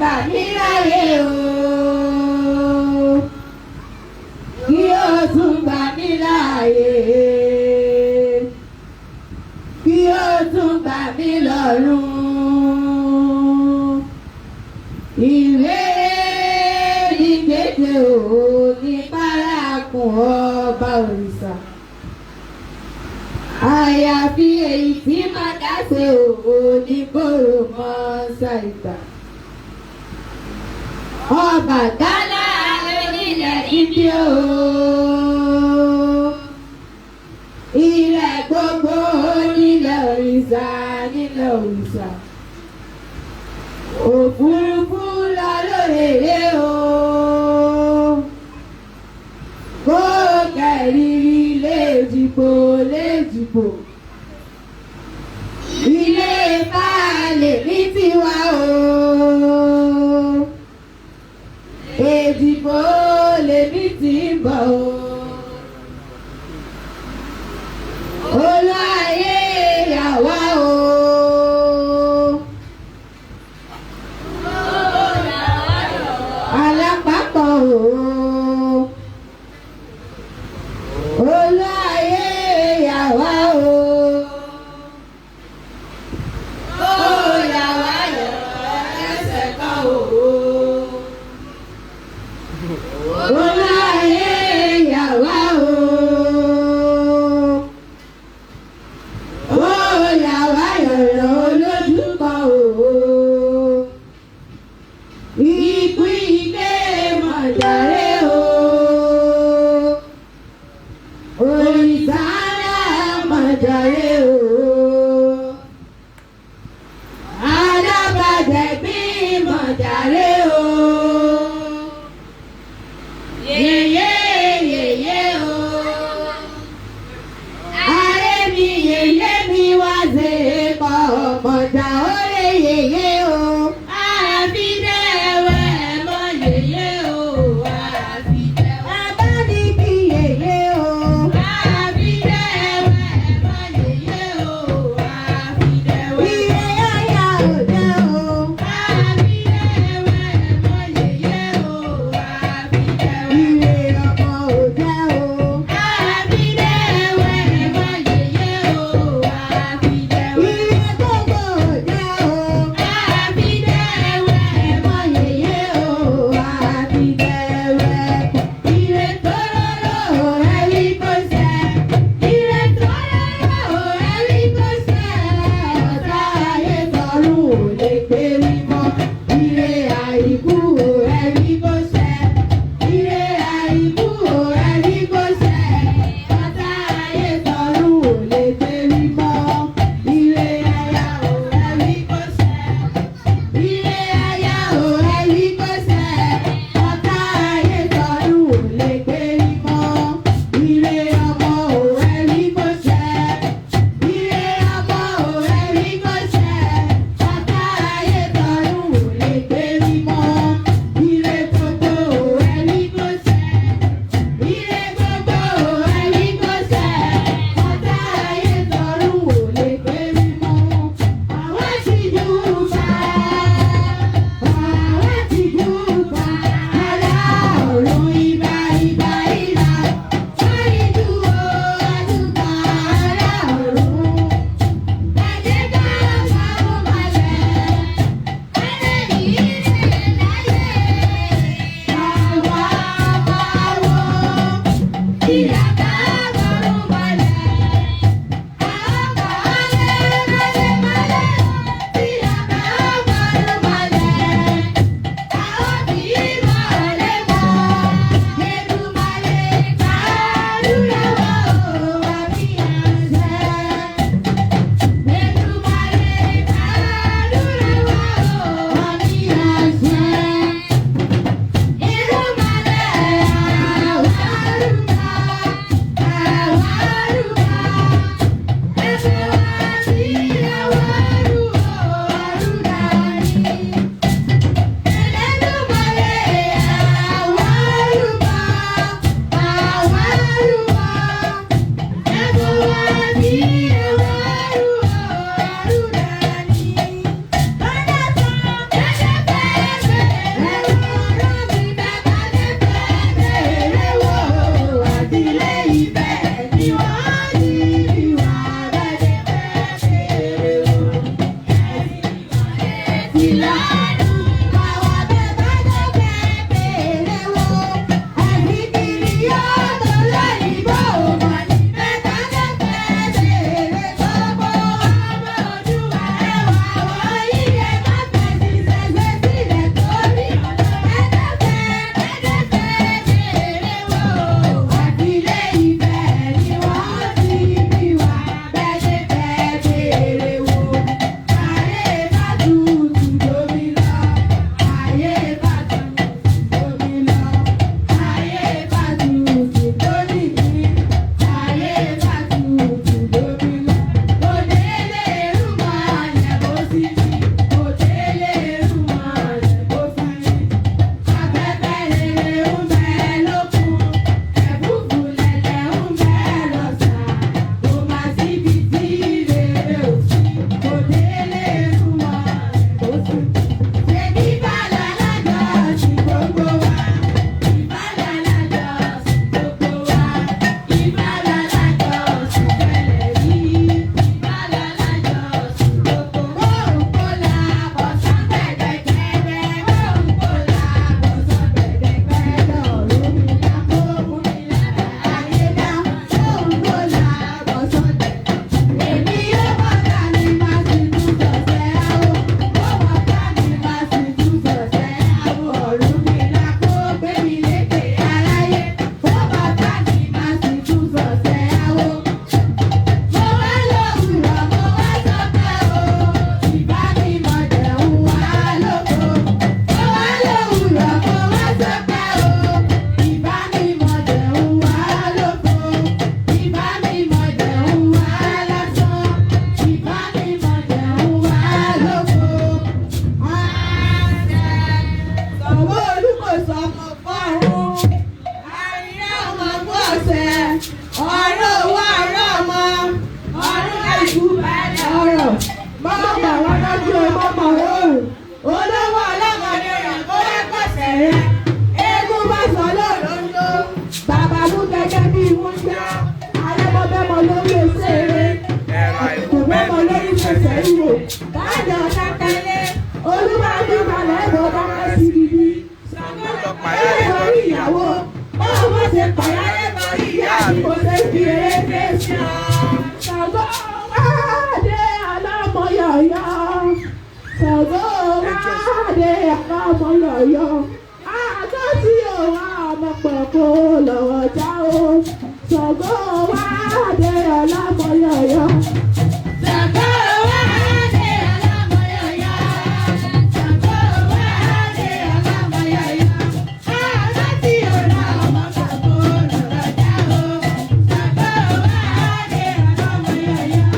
bà mí láyé o. Kí ó tún gbà mí láyé. Kí ó tún gbà mí lọ́run. Ìwé ìgbésẹ̀ o ní bárakùn ọba òrìṣà. Àyàfi èyí tí máa dáṣe òwò ní kóró mọ́ ṣàìgbà. Ọbàtálá onílẹ̀ ibi o. Ilẹ̀ gbogbo nílẹ̀ òrìṣà nílẹ̀ òrìṣà. Òfurufú lọ lóhèrè o. Kó kẹ̀rìírí léjìpò léjìpò. Ilé baálé ní tiwa o. Èjìpò lèmi ti ń bọ̀ o. Olúayé yàwá o. Alápapọ̀ o. Olúayé yàwá o. Ó yàwá yọ̀ ẹsẹ̀ kan o. Olúayé yàwá o. Ó yàwá yọ̀rọ̀ olójú kan o. Ikú ilé mọ̀jàre. sọmọ fọ́run. Àríyá ọmọ gbọ́sẹ̀, ọ̀rọ̀ owó ọ̀rọ̀ ọmọ, ọ̀rọ̀ àìkú balẹ̀ ọ̀rọ̀. Mọ́mọ́ wọn lọ́jọ́ mọ́mọ́ òòrùn. Olówó ọlọ́mọdé rẹ̀ kó wá gbọ̀sẹ̀ rẹ̀. Eégún bá sọ lóòlóńdó. Bàbá mú gẹ́gẹ́ bí wọ́n yá. Alẹ́mọ̀bẹ́mọ lórí òṣèré. Ìkùnmọ́mọ lórí fẹsẹ̀ ìwò. Báyọ̀ ọ̀tá tẹ́lẹ̀. Olúwa bí balẹ̀ bọ̀ dáná sí gidi. Sọ̀gbọ́n lórí ìyàwó. Báwo wọ́n ṣe pàyàlẹ́ lórí ìyá àti kò ṣe fi eré fèsì hàn. Sọ̀gbọ́n wáde alámọ̀yọ̀yọ̀. Sọ̀gbọ́n wáde alámọ̀yọ̀yọ̀. Àkọ́tí òwà ọmọ pọ̀pọ̀ lọ́wọ́ já o. Sọ̀gbọ́n wáde alámọ̀yọ̀yọ̀. Sọ̀gbọ́n wáde alámọ̀yọ̀yọ̀. Sọ̀gbọ́n wáde alámọ̀yọ̀yọ̀. Àkọ́tí òwà ọmọ pọ̀pọ̀ lọ́wọ́ já o. Sọ̀gbọ́n wáde alámọ̀yọ̀yọ̀.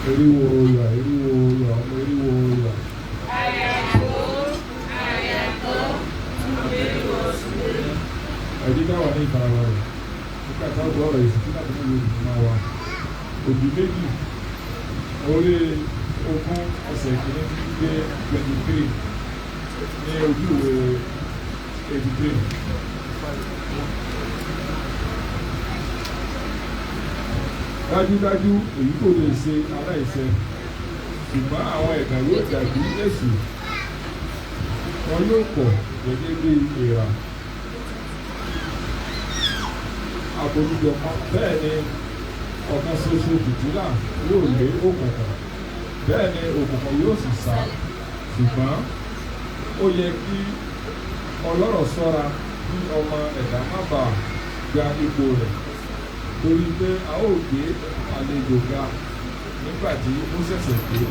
Eriwo ya, eriwo ya. Ẹ̀dí dáwà ní ìfarahàn rẹ̀. Nígbà táwọn gbọ́ ọ̀rọ̀ ìsìnkú láti mú ìlú máa wá. Òbí méjì orí ogún ẹsẹ̀ kìíní dé 23 ní ojú ìwé 83. Dájúdájú èyí kò lè ṣe aláìṣẹ̀, ṣùgbọ́n àwọn ẹ̀dá yóò dàbí èṣù, wọn yóò pọ̀ gẹ́gẹ́ bí èèrà àbójújọpọ̀. Bẹ́ẹ̀ ni ọ̀kan ṣoṣo fìtílà yóò lé òkùnkùn, bẹ́ẹ̀ ni òkùnkùn yóò sì sá. Ṣùgbọ́n ó yẹ kí ọlọ́rọ̀ ṣọ́ra kí ọmọ ẹ̀dá má bàa gba ipò rẹ̀, torí pé a ó gbé àlejò ga nígbà tí ó ṣẹ̀ṣẹ̀ dé.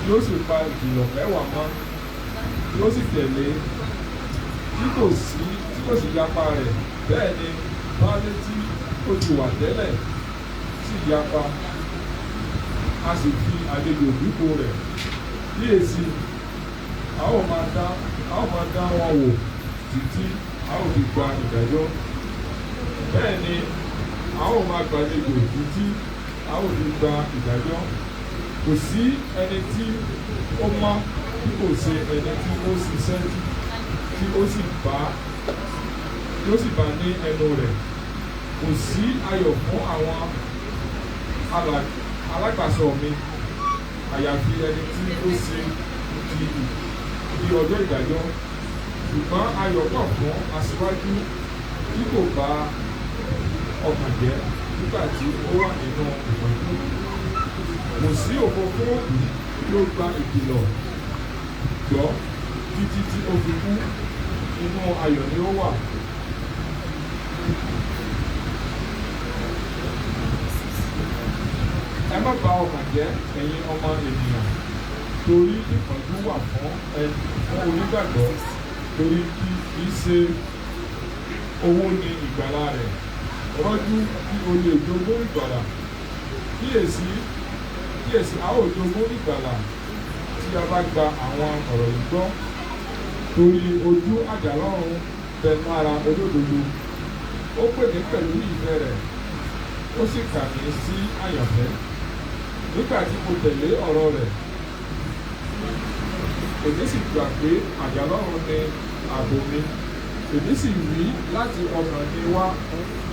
Yóò sì pa ìkìlọ̀ mẹ́wàá mọ́, yóò sì tẹ̀lé tí kò sì yapa rẹ̀. Bẹ́ẹ̀ ni baálé tí ó ti wà tẹ́lẹ̀ sì yapa, a sì fi àlejò dípò rẹ̀. Kíyèsí, a ó máa dá wọn wò títí a ó fi gba ìdájọ́. Bẹ́ẹ̀ ni a ó máa gbàlejò títí a ó fi gba ìdájọ́. Kò sí ẹni tí ó mọ́ bí kò ṣe ẹni tí ó ṣiṣẹ́ tí ó sì bá ní ẹnu rẹ̀. Kò sí ayọ̀ fún àwọn alágbàsọ mi àyàfi ẹni tí ó ṣe di ọjọ́ ìdájọ́. Ṣùgbọ́n ayọ̀ pọ̀ fún aṣíwájú tí kò bá ọkàn jẹ́ nígbà tí ó wà nínú ìpọ́njú. Kò sí òfò fún òbí tí ó gba ìkìlọ̀ gbọ́ títí tí ó fi kú, inú ayọ̀ ni ó wà. Ẹ má bà ọkàn jẹ́, ẹ̀yin ọmọ ènìyàn, torí ìpọ́njú wà fún onígbàgbọ́, torí kì í ṣe owó ni ìgbàlà rẹ̀. Rọ́jú kí o lè jogún ìgbàlà. Kíyèsí, a ó jogún ìgbàlà tí a bá gba àwọn ọ̀rọ̀ yìí gbọ́. Torí ojú àjàlọ́run bẹ lára olódodo. Ó pè mí pẹ̀lú ìfẹ́ rẹ̀, ó sì kà mí sí àyànfẹ́. Nígbà tí mo tẹ̀lé ọ̀rọ̀ rẹ̀, èmi sì gbà pé àjàlọ́run ni ààbò mi. Èmi sì rí láti ọkàn mi wá,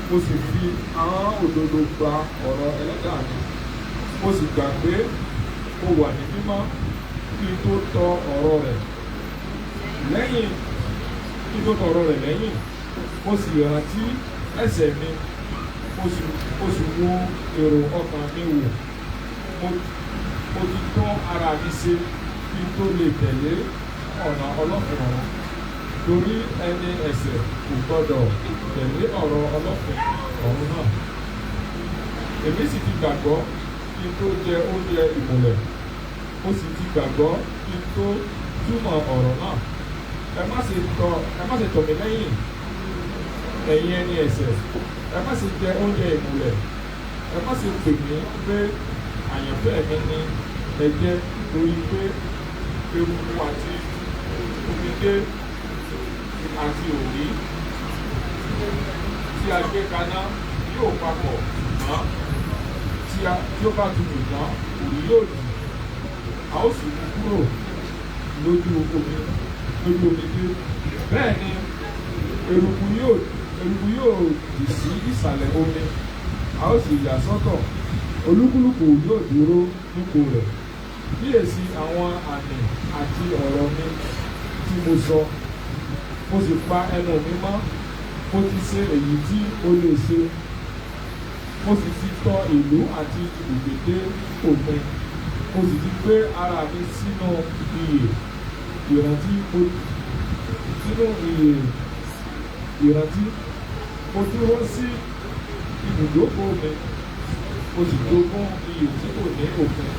mo sì fi ahọ́n òdodo gba ọ̀rọ̀ ẹlẹ́dàá mi. Mo sì gbà pé mo wà ní mímọ́ kí n tó tọ ọ̀rọ̀ rẹ̀ lẹ́yìn. Mo sì rántí ẹ̀ṣẹ̀ mi, mo sì wo èrò ọkàn mi wò. Mo ti tún ara mi ṣe kí n tó lè tẹ̀lé ọ̀nà ọlọ́fin ọ̀run. Torí ẹni ẹ̀ṣẹ̀ kò gbọdọ̀ tẹ̀lé ọ̀rọ̀ ọlọ́fin ọ̀run náà. Èmi sì ti gbàgbọ́ kí n tó jẹ oúnjẹ ìmùlẹ̀. Mo sì ti gbàgbọ́ kí n tó túmọ̀ ọ̀rọ̀ náà. Ẹ má ṣe tọ̀ mí lẹ́yìn, ẹ̀yin ẹni ẹ̀ṣẹ̀. Ẹ má ṣe jẹ oúnjẹ ìmùlẹ̀. Ẹ má ṣe pè mí pé àyànfẹ́ mi ni ẹ jẹ́, torí pé eruku àti omidé àti òrí tí a gbé kaná yóò papọ̀ mọ́. Tí ó bá tutù tán, òrí yóò dùn. A ó sì mú kúrò lójú omidé. Bẹ́ẹ̀ ni eruku yóò dì sí ìsàlẹ̀ omi. A ó sì yà sọ́tọ̀, olúkúlùkù yóò dúró nípò rẹ̀. Kíyèsí àwọn àmì àti ọ̀rọ̀ mi tí mo sọ, mo sì pa ẹnu mi mọ́. Mo ti ṣe èyí tí ó lè ṣe. Mo sì ti tọ ìlú àti ibùgbé dé òpin. Mo sì ti gbé ara mi sínú ìrántí. Mo dúró sí ibùdókọ̀ mi. Mo sì jogún iyè tí kò ní òpin.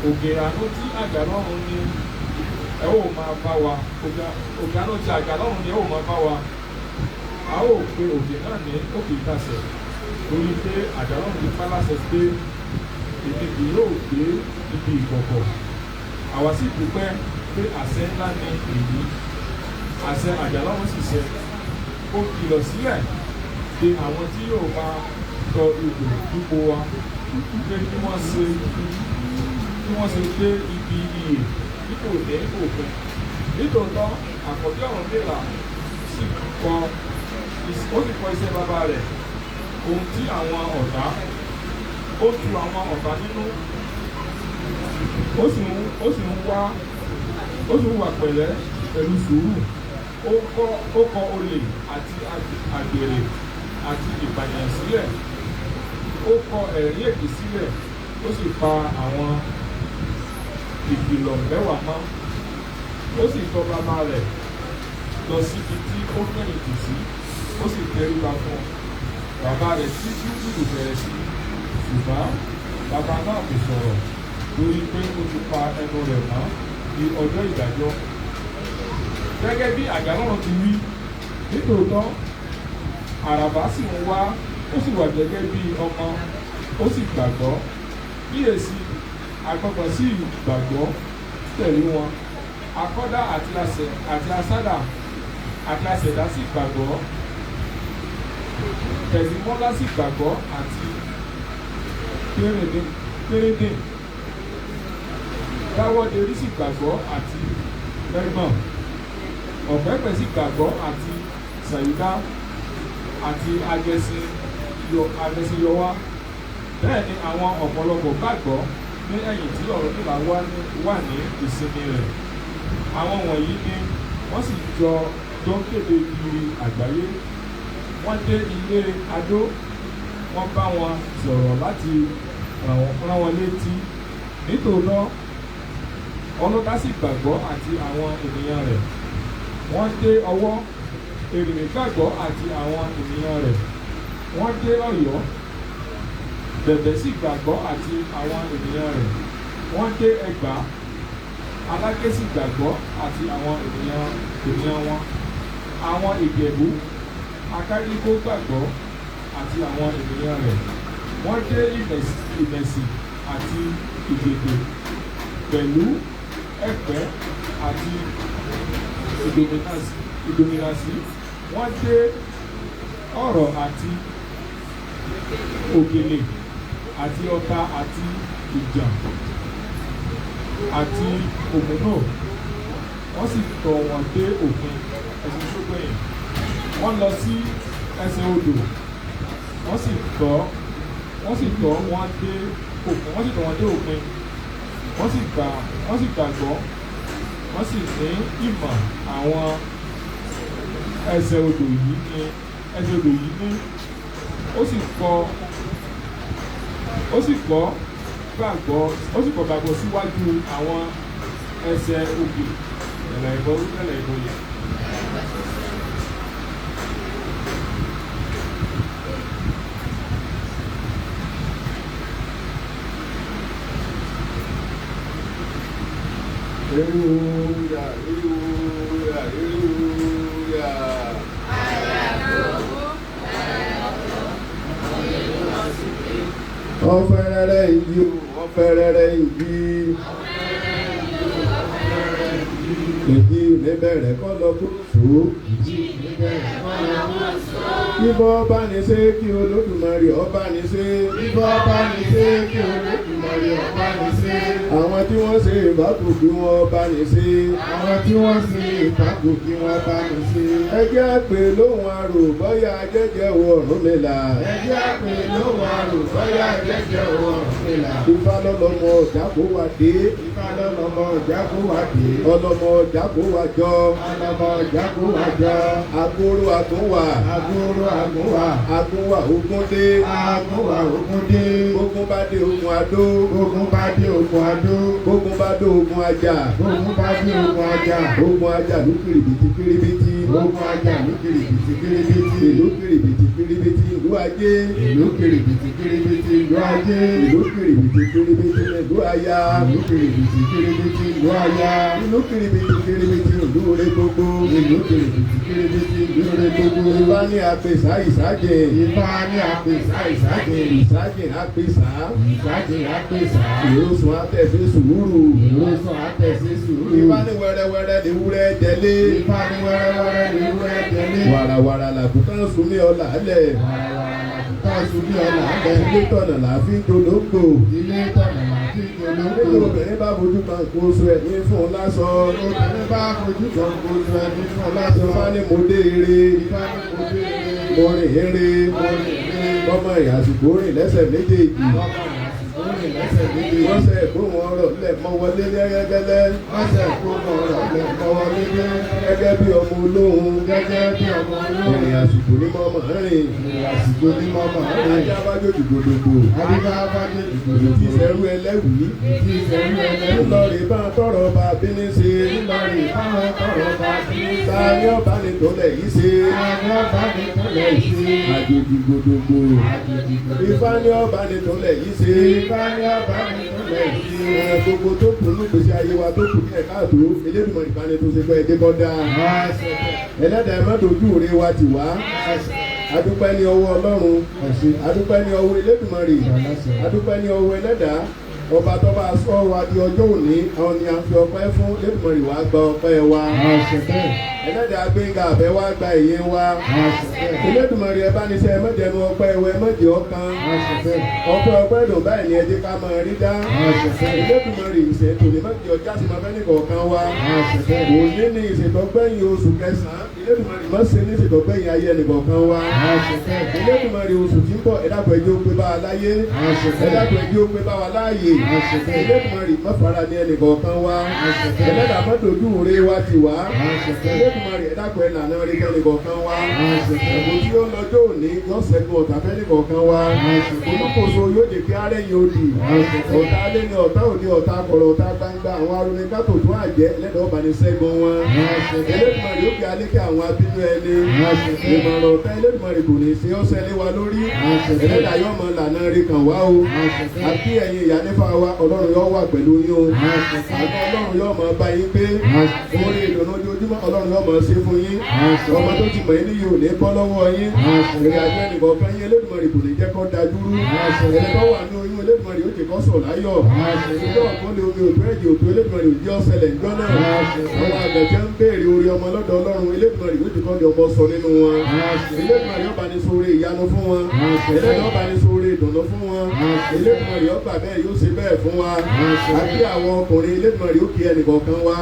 òkè àánú tí àjà lọ́run ní ẹ ó máa bá wa òkè àánú tí àjà lọ́run ní ẹ ó máa bá wa a ó pe òkè náà ní òkè ìtàsẹ̀ torí pé àjà lọ́run ní pálásẹ̀ pé èmi kì yóò gbé ibi ìkọ̀kọ̀ àwa sì dúpẹ́ pé àṣẹ ńlá ní èyí àṣẹ àjà lọ́run sì ṣẹ ó kìlọ̀ sílẹ̀ de àwọn tí yóò máa tọ ipò wa pé kí wọ́n ṣe dé ibi iyè dípò dé òpin nítòótọ́ àkọ́bí Ọ̀rúnmìlà sì kọ iṣẹ́ bàbá rẹ̀ ohun tí àwọn ọ̀tá ó tu àwọn ọ̀tá nínú ó sì ń wà pẹ̀lẹ́ pẹ̀lú sùúrù ó kọ olè àti àgbèrè àti ìpànìyàn sílẹ̀ ó kọ ẹ̀rí èké sílẹ̀ ó sì pa àwọn ìkìlọ̀ mẹ́wàá mọ́ ó sì tọ̀ bàbá rẹ̀ lọ síbi tí ó fẹ̀yìntì sí ó sì tẹríba fún bàbá rẹ̀ tí jújù bẹ̀rẹ̀ sí ṣùgbọ́n bàbá náà kò sọ̀rọ̀ lórí pé ó ti pa ẹnu rẹ̀ mọ́ di ọjọ́ ìdájọ́ gẹ́gẹ́ bí àjà lọ́run ti wí nítòótọ́ àràbá sì ń wá ó sì wà gẹ́gẹ́ bí ọmọ ó sì gbàgbọ́ kíyèsí àgbọ̀gbọ̀n sí ìgbàgbọ́ tẹ̀lé wọn akọ́dá àti asádà àti asẹ̀dá sì gbàgbọ́ tẹ̀símọ́lá sì gbàgbọ́ àti pérédé dáwọ́dérí sì gbàgbọ́ àti mẹ́gbọ̀n ọ̀pẹ́pẹ́ sì gbàgbọ́ àti sàyídá àti agẹṣinyọwá bẹ́ẹ̀ ni àwọn ọ̀pọ̀lọpọ̀ gbàgbọ́ ní ẹ̀yìn tí Ọ̀rúnmìlà wà ní ìsinmi rẹ̀ àwọn wọ̀nyí ni wọ́n sì jọ kéde kiri àgbáyé wọ́n dé ilé Adó wọ́n bá wọn sọ̀rọ̀ láti rán wọn létí nítòótọ́ ọlọ́dá sì gbàgbọ́ àti àwọn ènìyàn rẹ̀ wọ́n dé Ọ̀wọ̀ Èrìmì gbàgbọ́ àti àwọn ènìyàn rẹ̀ wọ́n dé Ọ̀yọ́ Bẹ̀bẹ̀ sì gbàgbọ́ àti àwọn ènìyàn rẹ̀ wọ́n dé Ẹ̀gbá Aláké sì gbàgbọ́ àti àwọn ènìyàn wọn àwọn Ìjẹ̀bú Akáríkó gbàgbọ́ àti àwọn ènìyàn rẹ̀ wọ́n dé Ìmẹ̀sì àti Ìgbèdè pẹ̀lú Ẹ̀pẹ́ àti Ìdòmìnàsí wọ́n dé Ọ̀rọ̀ àti Ògèlè àti Ọ̀tà àti Ìjà àti Òmùnò wọ́n sì tọ̀ wọ́n dé òpin ẹ̀sìn ṣógbẹ̀yìn wọ́n lọ sí ẹsẹ̀ odò wọ́n sì tọ̀ wọ́n dé òpin wọ́n sì gbàgbọ́ wọ́n sì ní ìmọ̀ àwọn ẹsẹ̀ odò yìí ní ó sì gbàgbọ́ síwájú àwọn ẹsẹ̀ òkè ẹ̀là ìbọn yẹn. Hallelujah, hallelujah, hallelujah. Ọ̀fẹ́rẹ́rẹ́ ìjì, ọ̀fẹ́rẹ́rẹ́ ìjì. Ìjì níbẹ̀rẹ̀ kọ́ lọ kó só. Bíbọ́ bá ní ṣe kí Olódùmarè ọba ní ṣe. Bíbọ́ bá ní ṣe kí Olódùmarè ọba ní ṣe. Àwọn tí wọ́n ṣe ìbákù kí wọ́n bá ní ṣe. Àwọn tí wọ́n ṣe ìbákù kí wọ́n bá ní ṣe. Ẹ jẹ́ àpè lóhùn arò bọ́yá jẹ́jẹ́ wọ Ọ̀rúnmìlà. Ẹ jẹ́ àpè lóhùn arò bọ́yá jẹ́jẹ́ wọ Ọ̀rúnmìlà. Ifá lọ́lọ́mọ ọ̀já kó wá dé. Ifá lọ́lọ́mọ ọ̀já kó wá dé. Ọlọ́mọ ọ̀já kó wá jọ. Ọlọ́mọ ọ̀já àgúnwàjọ. Agoro àgúnwà. Agoro àgúnwà. Agúnwà Ògúndé. Agúnwà Ògúndé. Ogun bá dé ogun adó. Ogun bá dé ogun adó. Ogun bá dé ogun ajá. Ogun bá dé ogun ajá. Ogun ajá ló kiribiti kiribiti. Ogun ajá ló kiribiti kiribiti. Ìlú kiribiti kiribiti ìlú ajé. Ìlú kiribiti kiribiti ìlú ajé. Ìlú kiribiti kiribiti ìlú aya. Ìlú kiribiti kiribiti ìlú aya. Ìlú kiribiti kiribiti ìlú rẹ gbogbo. Ìlú kiribiti kiribiti ìlú rẹ gbogbo. Ifá ní apèsà ìsájẹ. Ifá ní apèsà ìsájẹ. Ìsájẹ apèsà. Ìsájẹ apèsà. Ìrosùn àtẹ̀sí sùúrù. Ìrosùn àtẹ̀sí sùúrù. Ifá ní wẹ́rẹ́wẹ́rẹ́ ní wúrẹ́ jẹlé. Ifá ní wẹ́rẹ́wẹ́rẹ́ ní wúrẹ́ jẹlé. Wàràwàrà làbùkán sunmí ọ̀là lẹ̀. Káà sunmí ọ̀là lẹ̀. Ilé tọ̀nà làáfin dolóńgbò. Ilé tọ̀nà láti Nínú dolóńgbò. obìnrin bá fojú kan kó oṣù ẹ̀ ní fún un lásọ. Obìnrin bá fojú kan kó oṣù ẹni fún ọ lásán. Ifá ní mo dé ire. Ifá ní mo dé ire. Mo rìn ire. Ọmọ ìyàsùkò rìn lẹ́sẹ̀ méjèèjì. Orin lẹ́sẹ̀ méjì. Wọ́n sẹ̀ kó wọn rọ̀ lẹ̀ mọ́ wọlé gẹ́gẹ́gẹ́lẹ́. Wọ́n sẹ̀ kó wọn rọ̀ lẹ̀ kọ́wọ́ lédè. Gẹ́gẹ́ bí ọmọ olóhùn. Gẹ́gẹ́ bí ọmọ olóhùn. Ìrìn àsìkò ní mọ́ mọ́ rìn. Ìrìn àsìkò ní mọ́mọ́ rìn. Ajá bá jòjì gbòdògbò. Adíká bá dé ìgbòho. Ìdí ìṣẹ́rú ẹlẹ́wìí. Ìdí ìṣẹ́rú ẹlẹ́rú. Ńlọrọ̀ bá tọrọ bá bíní ṣe. Ìlọrin báwọn tọrọ bá bí. Ta ni ọba ní tọ́lẹ̀ yìí ṣe? Àwọn ọba ní tọ́lẹ̀ ìṣe. Àjòjì gbòdògbò. Àjèjì gbòdògbò. Ifá ní ọba ní tọ́lẹ̀ yìí ṣe. Ifá ní ọba ní tọ́lẹ̀ ìṣe. Gbogbo tó kù ní gbèsè ayé wa tó kù ní ẹ̀ka àtó Elédùmarè nìkan ni tó ṣe pé ẹdẹ kọ́ dáa. Ẹlẹ́dàá ẹ má dojú òre wa tì wá. Adúpẹ́ ní ọwọ́ Ọlọ́run. Adúpẹ́ ní ọwọ́ Elédùmarè. Adúpẹ́ ní ọwọ́ Ẹlẹ́dàá. Ọba tó bá sọ wa di ọjọ́ òní, àwọn ni a fi ọpẹ́ fún Elédùmarè wá gba ọpẹ́ wa. Ẹlẹ́dàá Gbénga Àbẹ́ wá gba ìyìn wa. Elédùmarè ẹ bá ní sẹ́ ẹ mọ̀jẹ̀nu ọpẹ́ ẹwẹ́ mọ̀jẹ̀ ọkàn. Ọpẹ́ dùn báyìí ni ẹ jẹ́ ká máa rí dá. Elédùmarè ìṣètò ní mọ̀jẹ̀ ọjà sí máa fẹ́ ní kọ̀ọ̀kan wa. Òní ni ìṣètọ́gbẹ́yìn oṣù kẹsàn-án. Elédùmarè má ṣe ní ìṣètọ́gbẹ́yìn ayé ẹnì kọ̀ọ̀kan wa. Elédùmarè oṣù tí ń bọ̀ ẹ dákun ẹ jẹ́ ó pé bá wa láyé. Ẹ dákun ẹ jẹ́ ó pé bá wa láàyè. Elédùmarè má fara ní ẹnì kọ̀ọ̀kan wa. Ẹlẹ́dàá má dojú òre wa ti wá. Elédùmarè ẹ dákun ẹ lànà rí kẹ́nì kọ̀ọ̀kan wa. Ẹ̀bùn tí ó lọ́jọ́ òní yóò ṣẹ́gun ọ̀tá fẹ́nì kọ̀ọ̀kan wa. Olúkòso yóò jẹ́ kí arẹ́yìn òdì. Ọ̀tá alẹ́ ni ọ̀tá òde ọ̀tá kọ̀rọ̀ ọ̀tá gbangba àwọn arónikátò tó àjẹ́ ẹlẹ́dàá ọba ní ṣẹ́gun wọn. Elédùmarè ó kí alẹ́ kí àwọn abínú ẹni. Ìmọ̀ràn ọ̀tá Elédùmarè kò ní í ṣe ọ́sẹ̀ lé wa lórí. Ẹlẹ́dàá yóò mọ lànà rí kan wá o. Àbí ẹ̀yin ìyá nífà wa Ọlọ́run yóò wà pẹ̀lú yín o. Àgbà Ọlọ́run yóò máa bá yín gbé. Orí ìdùnnú ojoojúmọ́ Ọlọ́run yóò máa ṣe fún yín. Ọmọ tó ti mọ̀ yín níyì ò ní bọ́ lọ́wọ́ yín. Ìrìn àjò ẹnìkan kan yín Elédùmarè kò ní jẹ́ kó dajúrú. Ẹni tó wà ní oyún Elédùmarè ó jẹ́ kó sọ̀ láyọ̀. Ìjọ ọ̀gbọ́n omi òtún ẹ̀jẹ̀ òtún Elédùmarè ò jẹ́ ọ̀sẹ̀lẹ̀ ńjọ́ náà. Àwọn àgbẹ̀jẹ̀ ń béèrè orí ọmọ lọ́dọ̀ Ọlọ́run Elédùmarè ó jẹ́ kó di ọmọ sọ nínú wọn. Elédùmarè ó bá ní sóore ìyanu fún wọn. Elédùmarè ó bá ní sóore ìdùnnú fún wọn. Elédùmarè ó gbà bẹ́ẹ̀ yóò ṣe bẹ́ẹ̀ fún wa. Àbí àwọn ọkùnrin Elédùmarè ó kí ẹnìkọ̀ọ̀kan wa.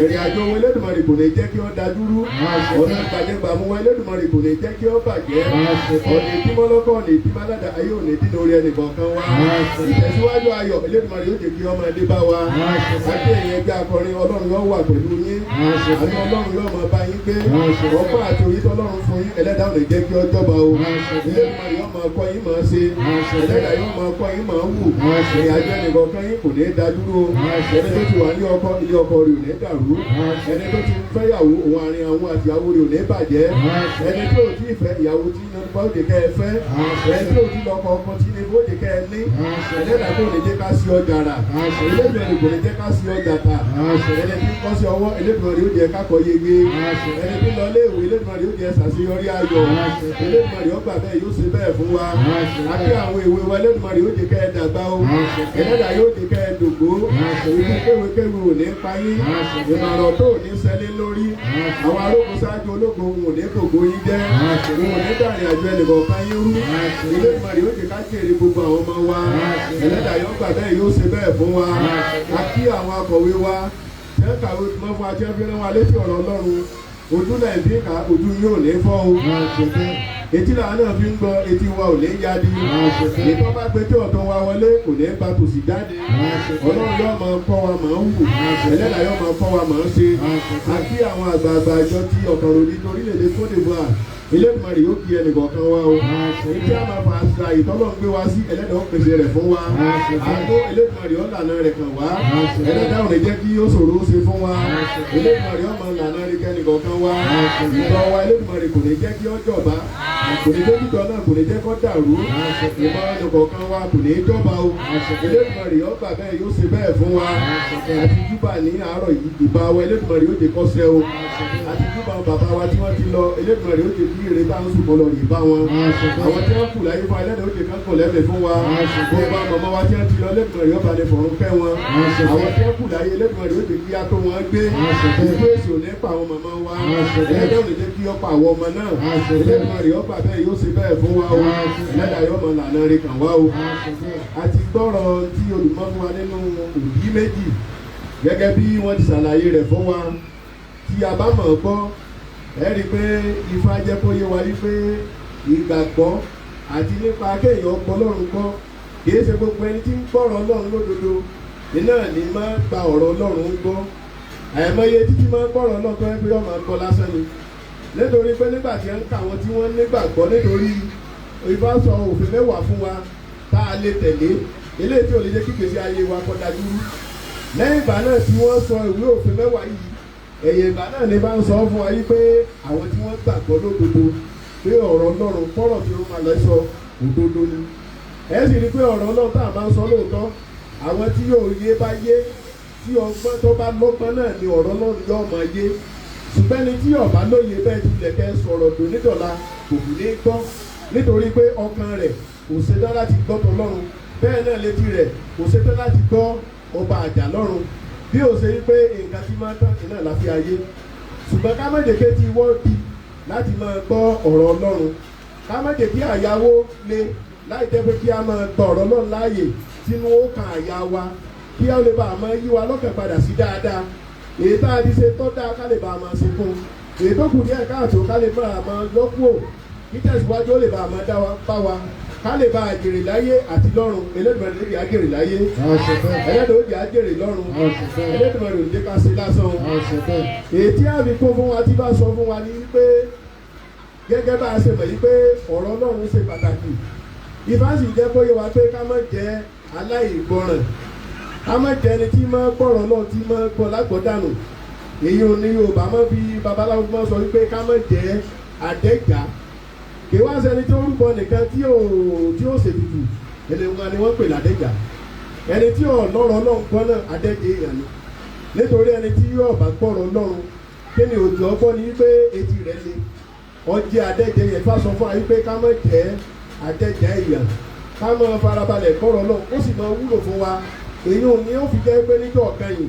Ìrìn àjò wọn Elédùmarè kò ní jẹ́ kí ó dajúrú. Ọ̀nà ìgbàjẹgbàmú wọn Elédùmarè kò ní jẹ́ kí ó bàjẹ́. Ọ̀nà ìdímọ́lọ́kọ̀ ọ̀nà ìdímọ́ládà ayé ò ní dínà orí ẹnìkọ̀ọ̀kan wa. Ìtẹ̀síwájú ayọ̀ Elédùmarè ó jẹ́ kí ọmọ ẹdí bá wa. Àti ẹ̀yin ẹgbẹ́ akọrin Ọlọ́run yóò wà pẹ̀lú yín. Àti Ọlọ́run yóò máa bá yín gbé. Ọ̀pá àti orítọ́ Ọlọ́run fún yín Ẹlẹ́dàá ò ní jẹ́ kí ó jọba o. Elédùmarè yóò máa kọ́ yín máa ṣe. Ẹlẹ́dàá yóò máa kọ́ yín máa wù. Ìrìn àjò ẹnìkọ̀ọ̀kan yín kò ní dajúrú o. Ẹni tó ti wà ní ọkọ ilé ọkọ rẹ̀ ò ní dàrú. Ẹni tó ti fẹ́yàwó òun àárín àwọn àti ìyàwó rẹ̀ ò ní bàjẹ́. Ẹni tó ti fẹ́ ìyàwó tí ní bá òde kẹ́ ẹ fẹ́. Ẹni tó ti lọ́kọ ọkọ tí ní bó òde kẹ́ ẹ ní. Ẹlẹ́dàá kò ní jẹ́ ká sí ọjà rà. Elédùmarè kò ní jẹ́ ká sí ọjà tà. Ẹni tí ń kọ́ sí ọwọ́ Elédùmarè ó jẹ́ ká kọ́ yege. Ẹni tí lọ léèwé Elédùmarè ó jẹ́ ṣàṣeyọrí ayọ̀. Elédùmarè ó gbà bẹ́ẹ̀ yóò ṣe bẹ́ẹ̀ fún wa. Àbí àwọn èwe wa Elédùmarè ó jẹ́ kẹ́ ẹ dàgbà o. Ẹlẹ́dàá yóò jẹ́ kẹ́ ẹ dògbó. Ìlú kéwékéwé ò ní pa yín. Ìmọ̀ràn tó ò ní sẹ́lé lórí. Àwọn arógun ṣáájú ológun ò ní gbogbo yín jẹ́. Wọn ò ní dàrin àjọ ẹnìkọ̀ọ̀kan yín rú. Elédùmarè ó jẹ́ ká jèrè gbogbo àwọn ọmọ wa. Ẹlẹ́dàá yóò gbà bẹ́ẹ̀ yóò ṣe bẹ́ẹ̀ fún wa. A kí àwọn akọ̀wé wa. Tẹ́ kàwé mọ́ fún ajẹ́ fi rán wa létí ọ̀rọ̀ Ọlọ́run. Ojú Nàìjíríà ojú yóò ní fọ́ o. etí làwọn náà fi ń gbọ́, etí wa ò ní yádi. Ìtọ́ bá gbé tí ọ̀tọ̀ wa wọlé kò ní bá tòsí jáde. Ọlọ́run yóò máa kọ́ wa máa ń wù, ẹlẹ́dàá yóò máa kọ́ wa máa ń ṣe. A kí àwọn àgbààgbà àjọ tí ọ̀kan ròdì torílẹ̀-èdè Côte d'Ivoire. Elédùmarè yóò kí ẹnìkọ̀ọ̀kan wa o. Èyí tí a máa fa àṣà ìtọ́lọ̀ ń gbé wa sí, ẹlẹ́dàá ó pèsè rẹ̀ fún wa. Àgbo Elédùmarè ó lànà rẹ̀ kàn wá. Ẹlẹ́dàá ò ní jẹ́ kí ó ṣòro ṣe fún wa. Elédùmarè ó máa lànà rẹ̀ kẹ́nìkọ̀ọ̀kan wa. Ìtọ́ wa Elédùmarè kò ní jẹ́ kí ó jọba. Kò ní jẹ́ kíjọ náà kò ní jẹ́ kó dàrú. Ìmọ̀ ẹnìkọ̀ọ̀kan wa kò ní jọba o. Elédùmarè ó gbà bẹ́ẹ̀ yóò ṣe bẹ́ẹ̀ fún wa. Àti júbà ní àárọ̀ yìí, ìbà wa Elédùmarè yóò jẹ́ kó ṣẹ o. Àti júbà bàbá wa tí wọ́n ti lọ, Elédùmarè yóò jẹ́ kí èrè bá ń sùn kọ́ lọ rí bá wọn. Àwọn tí wọ́n kù láyé fún ẹlẹ́dàá ó jẹ́ ká kọ̀ lẹ́mẹ̀ fún wa. Gbogbo màmá wa tí wọ́n ti lọ, Elédùmarè yóò bá lè fọ̀run kẹ́ wọn. Àwọn tí wọ́n kù láyé, Elédùmarè yóò jẹ́ kí á tó wọn gbé. Ìgbé èsì ò ní pa àwọn màmá wa. Ẹlẹ́dàá ò ní jẹ́ kí ó pa àwọn ọmọ náà. Elédùmarè yóò gbà bẹ́ẹ̀ yóò ṣe bẹ́ẹ̀ fún wa o. Ẹlẹ́dàá yóò mọ lànà rẹ̀ kàn wá o. Àti gbọ́rọ̀ tí olùmọ̀ fún wa nínú òbí méjì gẹ́gẹ́ bí wọ́n ti ṣàlàyé rẹ̀ fún wa. Tí a bá mọ̀ gbọ́, ẹ rí i pé Ifá jẹ́ kó yé wa wípé ìgbàgbọ́ àti nípa kéèyàn gbọ́ Ọlọ́run gbọ́ kìí ṣe gbogbo ẹni tí ń gbọ́rọ̀ Ọlọ́run lódodo iná ní máa gba ọ̀rọ̀ Ọlọ́run gbọ́. Àìmọye títí máa gbọ́rọ̀ Ọlọ́run tó yẹ pé wọ́n máa gbọ́ lásán ni. Nítorí pé nígbà tí ń ka àwọn tí wọ́n nígbàgbọ́ nítorí Ifá sọ òfin mẹ́wàá fún wa tá a lè tẹ̀lé eléyìí tí ò lè jẹ́ kí ìgbésí ayé wa kó dájú. Lẹ́yìn ìgbà náà tí wọ́n sọ ìwé òfin mẹ́wàá yìí, ẹ̀yìn ìgbà náà ni bá ń sọ fún wa yí pé àwọn tí wọ́n gbàgbọ́ lódodo pé ọ̀rọ̀ Ọlọ́run kọ́rọ̀ tí ó máa lọ sọ òdodo ni. Ẹ sì rí pé ọ̀rọ̀ Ọlọ́run tá a máa ń sọ lóòótọ́, àwọn tí yóò yé bá yé, tí ọgbọ́n tó bá lọ́gbọ́n náà ni ọ̀rọ̀ Ọlọ́run yóò máa yé. Ṣùgbọ́n ẹni tí ọ̀bá lóye bẹ́ẹ̀ tilẹ̀ kẹ́ sọ̀rọ̀ dò nídọ̀la kò kù ní gbọ́, nítorí pé ọkàn rẹ̀ kò ṣetán láti gbọ́ tọlọ́run, bẹ́ẹ̀ náà létí rẹ̀ kò ṣetán láti gbọ́ ọba àjà lọ́run. Bí ó ṣe wípé nǹkan tí máa tán iná láfi ayé. Ṣùgbọ́n ká má jẹ́ kí tí wọ́n di láti máa gbọ́ ọ̀rọ̀ Ọlọ́run. Ká má jẹ́ kí àyàwó le láì jẹ́ pé kí a máa gbọ́ ọ̀rọ̀ Ọlọ́run láàyè sínú ó kan àyà wa, kí a lè bá a máa yí wa lọ́kàn padà sí dáadáa. Èyí tá a ti ṣe tó dáa ká lè bá a máa ṣe fún un. Èyí tó kù díẹ̀ káàtó ká lè máa lọ́kùò. Kí tẹ̀síwájú ó lè bá a máa dá wa bá wa. Ká lè bá a jèrè láyé àti lọ́run. Elédùmarè lè á jèrè láyé. Ẹlẹ́dàá ó jẹ́ á jèrè lọ́run. Elédùmarè ò jẹ́ ká ṣe lásán. Èyí tí a fi kún fún wa tí bá sọ fún wa ní wípé gẹ́gẹ́ bá a ṣe mọ̀ yí pé ọ̀rọ̀ Ọlọ́run ṣe pàtàkì. Ifá sì jẹ́ kó yé wa pé ká má jẹ́ aláìgbọràn. Ká má jẹ́ ẹni tí máa gbọ́rọ̀ Ọlọ́run tí máa gbọ́ lágbọ́dànù. Èyí ò ní Yorùbá máa fi babaláwo máa sọ wípé ká má jẹ́ adẹ́gà. Kì í wá sẹ́ni tó rúbọ nìkan tí ó ṣètùtù ẹni wọn ni wọ́n pè ládẹ́gà. Ẹni tí ò lọ́rọ̀ Ọlọ́run gbọ́ náà adẹ́gà èèyàn ni. Nítorí ẹni tí yóò bá gbọ́rọ̀ Ọlọ́run kí ni òjò ọgbọ́n ni wípé etí rẹ̀ le. Ọjẹ́ adẹ́gà yẹn fà sọ fún wa wípé ká má jẹ́ adẹ́gà èèyàn. Ká máa farabalẹ̀ gbọ́rọ̀ Ọlọ́run ó sì máa wúlò fún wa. Èyí ò ní ó fi jẹ́ pé níjọ́ ọ̀kan yìí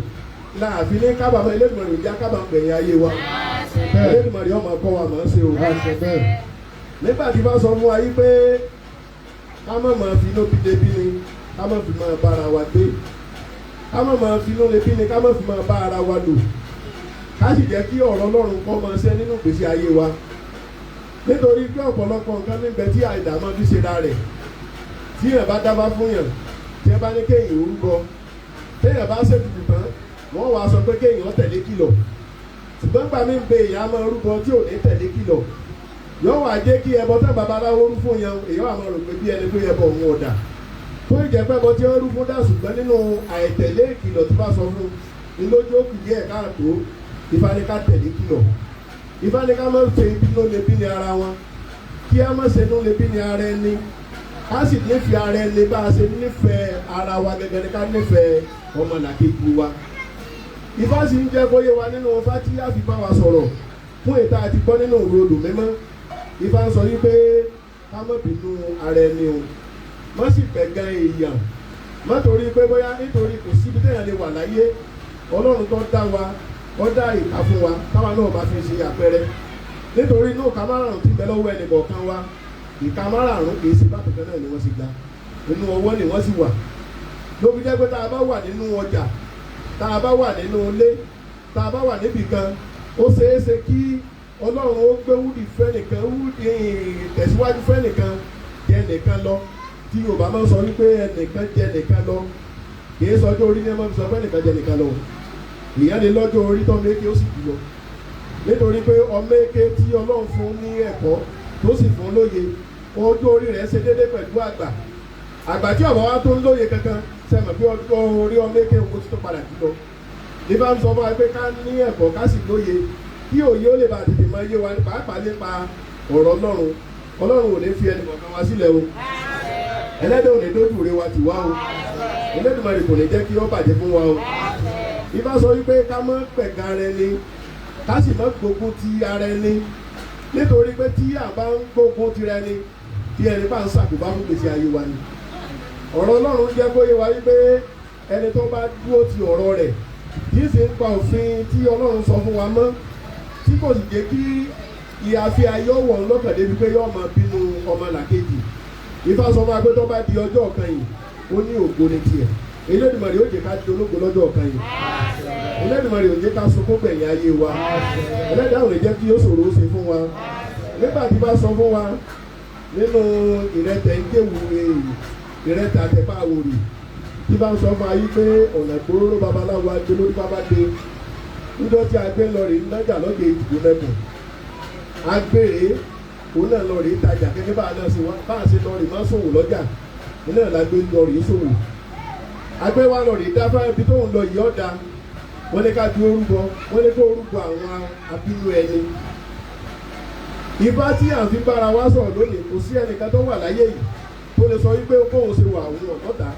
láàfin ní kábàámọ̀ Elédùmarè ìjà kábàámọ̀ gbẹ̀yìn ayé wa. Elédùmarè ọmọ kọ́ wa máa ń ṣe o. Nígbà tí bá sọ fún wa yí pé ká má máa fi inú bí débi ni ká má fi máa bá ara wa gbé, ká má máa fi inú lebi ni ká má fi máa bá ara wa lò, ká sì jẹ́ kí ọ̀rọ̀ Ọlọ́run kọ́ máa ṣe nínú ìgbésí ayé wa. Nítorí pé ọ̀pọ̀lọpọ̀ nǹkan níbẹ̀ tí àìdá máa fi ṣe ra rẹ̀. Tí èèyàn bá dábàá fún yàn, tí ẹ bá ní kéèyàn orúkọ, tí èèyàn bá ṣètùtù tán, wọ́n wá sọ pé kéèyàn tẹ̀lé kìlọ̀. Ṣùgbọ́n gbà mí ń pe èèyàn á máa rúbọ tí ò ní tẹ̀lé kìlọ̀. Yóò wá jẹ́ kí ẹbọ tẹ́ babaláwo rú fún yan, èèyàn àmọ́ rò pé bí ẹni pé ẹbọ òun ọ̀dà. Fún ìjẹ́pẹ́ bọ́ tí wọ́n rú fún dà ṣùgbọ́n nínú àìtẹ̀lé ìkìlọ̀ tí bá sọ fún ni lójú òkú díẹ̀ káàtó. Ifá ní ká tẹ̀lé kìlọ̀. Ifá ní ká má ṣe inú lebi ní ara wọn. Kí á má ṣe inú lebi ní ara ẹni. Ká sì nífẹ̀ẹ́ ara ẹni bá a ṣe nífẹ̀ẹ́ ara wa gẹ́gẹ́ ní ká nífẹ̀ẹ́ ọmọlàkejì wa. Ifá sì ń jẹ́ kó yé wa nínú Ifá tí a fi bá wa sọ̀rọ̀ fún ìta àti gbọ́ nínú òrodò mímọ́. Ifá ń sọ yí pé ká má bínú ara ẹni o, má sì pẹ̀gàn èèyàn, má torí pé bóyá nítorí kò síbi téèyàn lè wà láyé. Ọlọ́run tó dá wa ó dá ìka fún wa táwa náà bá fi ṣe àpẹẹrẹ. Nítorí inú ìka márùn-ún tí ń bẹ lọ́wọ́ ẹnì kọ̀ọ̀kan wa, ìka márùn-ún kì í ṣe bákan náà ni wọ́n sì gbà, inú ọwọ́ ni wọ́n sì wà. Ló fi jẹ́ pé tá a bá wà nínú ọjà, tá a bá wà nínú ilé, tá a bá wà níbì kan, ó ṣeé ṣe kí Ọlọ́run ó gbé wúdì fẹ́nìkan wúdì tẹ̀síwájú fẹ́nìkan jẹ nìkan lọ tí Yorùbá máa ń sọ wípé ẹnìkan jẹ nìkan lọ kì í sọjọ́ orí ní ẹ máa ń sọ fẹ́nìkan jẹ nìkan lọ ìyẹn lè lọ́jọ́ orí tó méke ó sì jù lọ nítorí pé ọmọ èké tí Ọlọ́run fún ní ẹ̀kọ́ tó sì fún lóye ọjọ́ orí rẹ̀ ṣe déédéé pẹ̀lú àgbà tí ọ̀bọ̀ wa tó ń lóye kankan sẹ́mọ̀ pé ọjọ́ orí ọmọ èké owó tó padà jù lọ ní bá ń sọ fún wa pé ká ní ẹ̀kọ́ ká sì lóye kí òye ó lè bá tètè máa yé wa pàápàá nípa ọ̀rọ̀ Ọlọ́run ò ní fi ẹnì kọ̀ọ̀kan wá sílẹ̀ o ẹlẹ́dẹ̀ ò ní dójú rẹ wa tì wá o Olódùmarè kò ní jẹ́ kí ó bàjẹ́ fún wa o Ifá sọ wípé ká má pẹ̀gà ara ẹni ká sì má gbógun ti ara ẹni nítorí pé tí a bá ń gbógun ti ara ẹni bí ẹni bá ń ṣàkóbá fún gbèsè ayé wa ni ọ̀rọ̀ Ọlọ́run jẹ́ kó yé wa wípé ẹni tó bá dúró ti ọ̀rọ̀ rẹ̀ kì í sì ń pa òfin tí Ọlọ́run sọ fún wa mọ́ tí kò sì jẹ́ kí ìyàfi ayé ọ̀wọ̀ ńlọ́kàn débi pé yóò máa bínú ọmọ làkejì Ifá sọ fún wa pé tó bá di ọjọ́ kan yìí ó ní ògo ní tiẹ̀ Elédùmarè ó jẹ́ ká di ológo lọ́jọ́ kan yìí Elédùmarè ó jẹ́ ká sunkún gbẹ̀yìn ayé wa Ẹlẹ́dàá ò ní jẹ́ kí ó ṣòro ó ṣe fún wa nígbà tí bá sọ fún wa nínú ìrẹtẹ̀ ń kéwu ìrẹtẹ̀ àtẹ̀pá àwòrì tí bá ń sọ fún ayé pé ọ̀nà ìgbòho babaláwo adé lórí bábá dé níjọ́ tí a gbé lọ rí lọ́jà lọ́jà ìdìbò lẹ́kùn agbèrè òun náà lọ rí ìtajà gẹ́gẹ́ bá a náà ṣe wá bá a ṣe lọ rí máa ṣòwò lọ́jà òun náà la gbé lọ rí ṣòwò agbẹ́ wa lọ rí dáfá ibi tó ń lọ yìí ọ̀dà wọ́n ní ká du orúkọ wọ́n ní kó orúkọ àwọn abínú ẹni ìbá tí à ń fi bára wa sọ̀rọ̀ lónìí kò sí ẹnìkan tó wà láyé yìí tó lè sọ wípé kóun ṣe wà òun ọ̀gọ́ta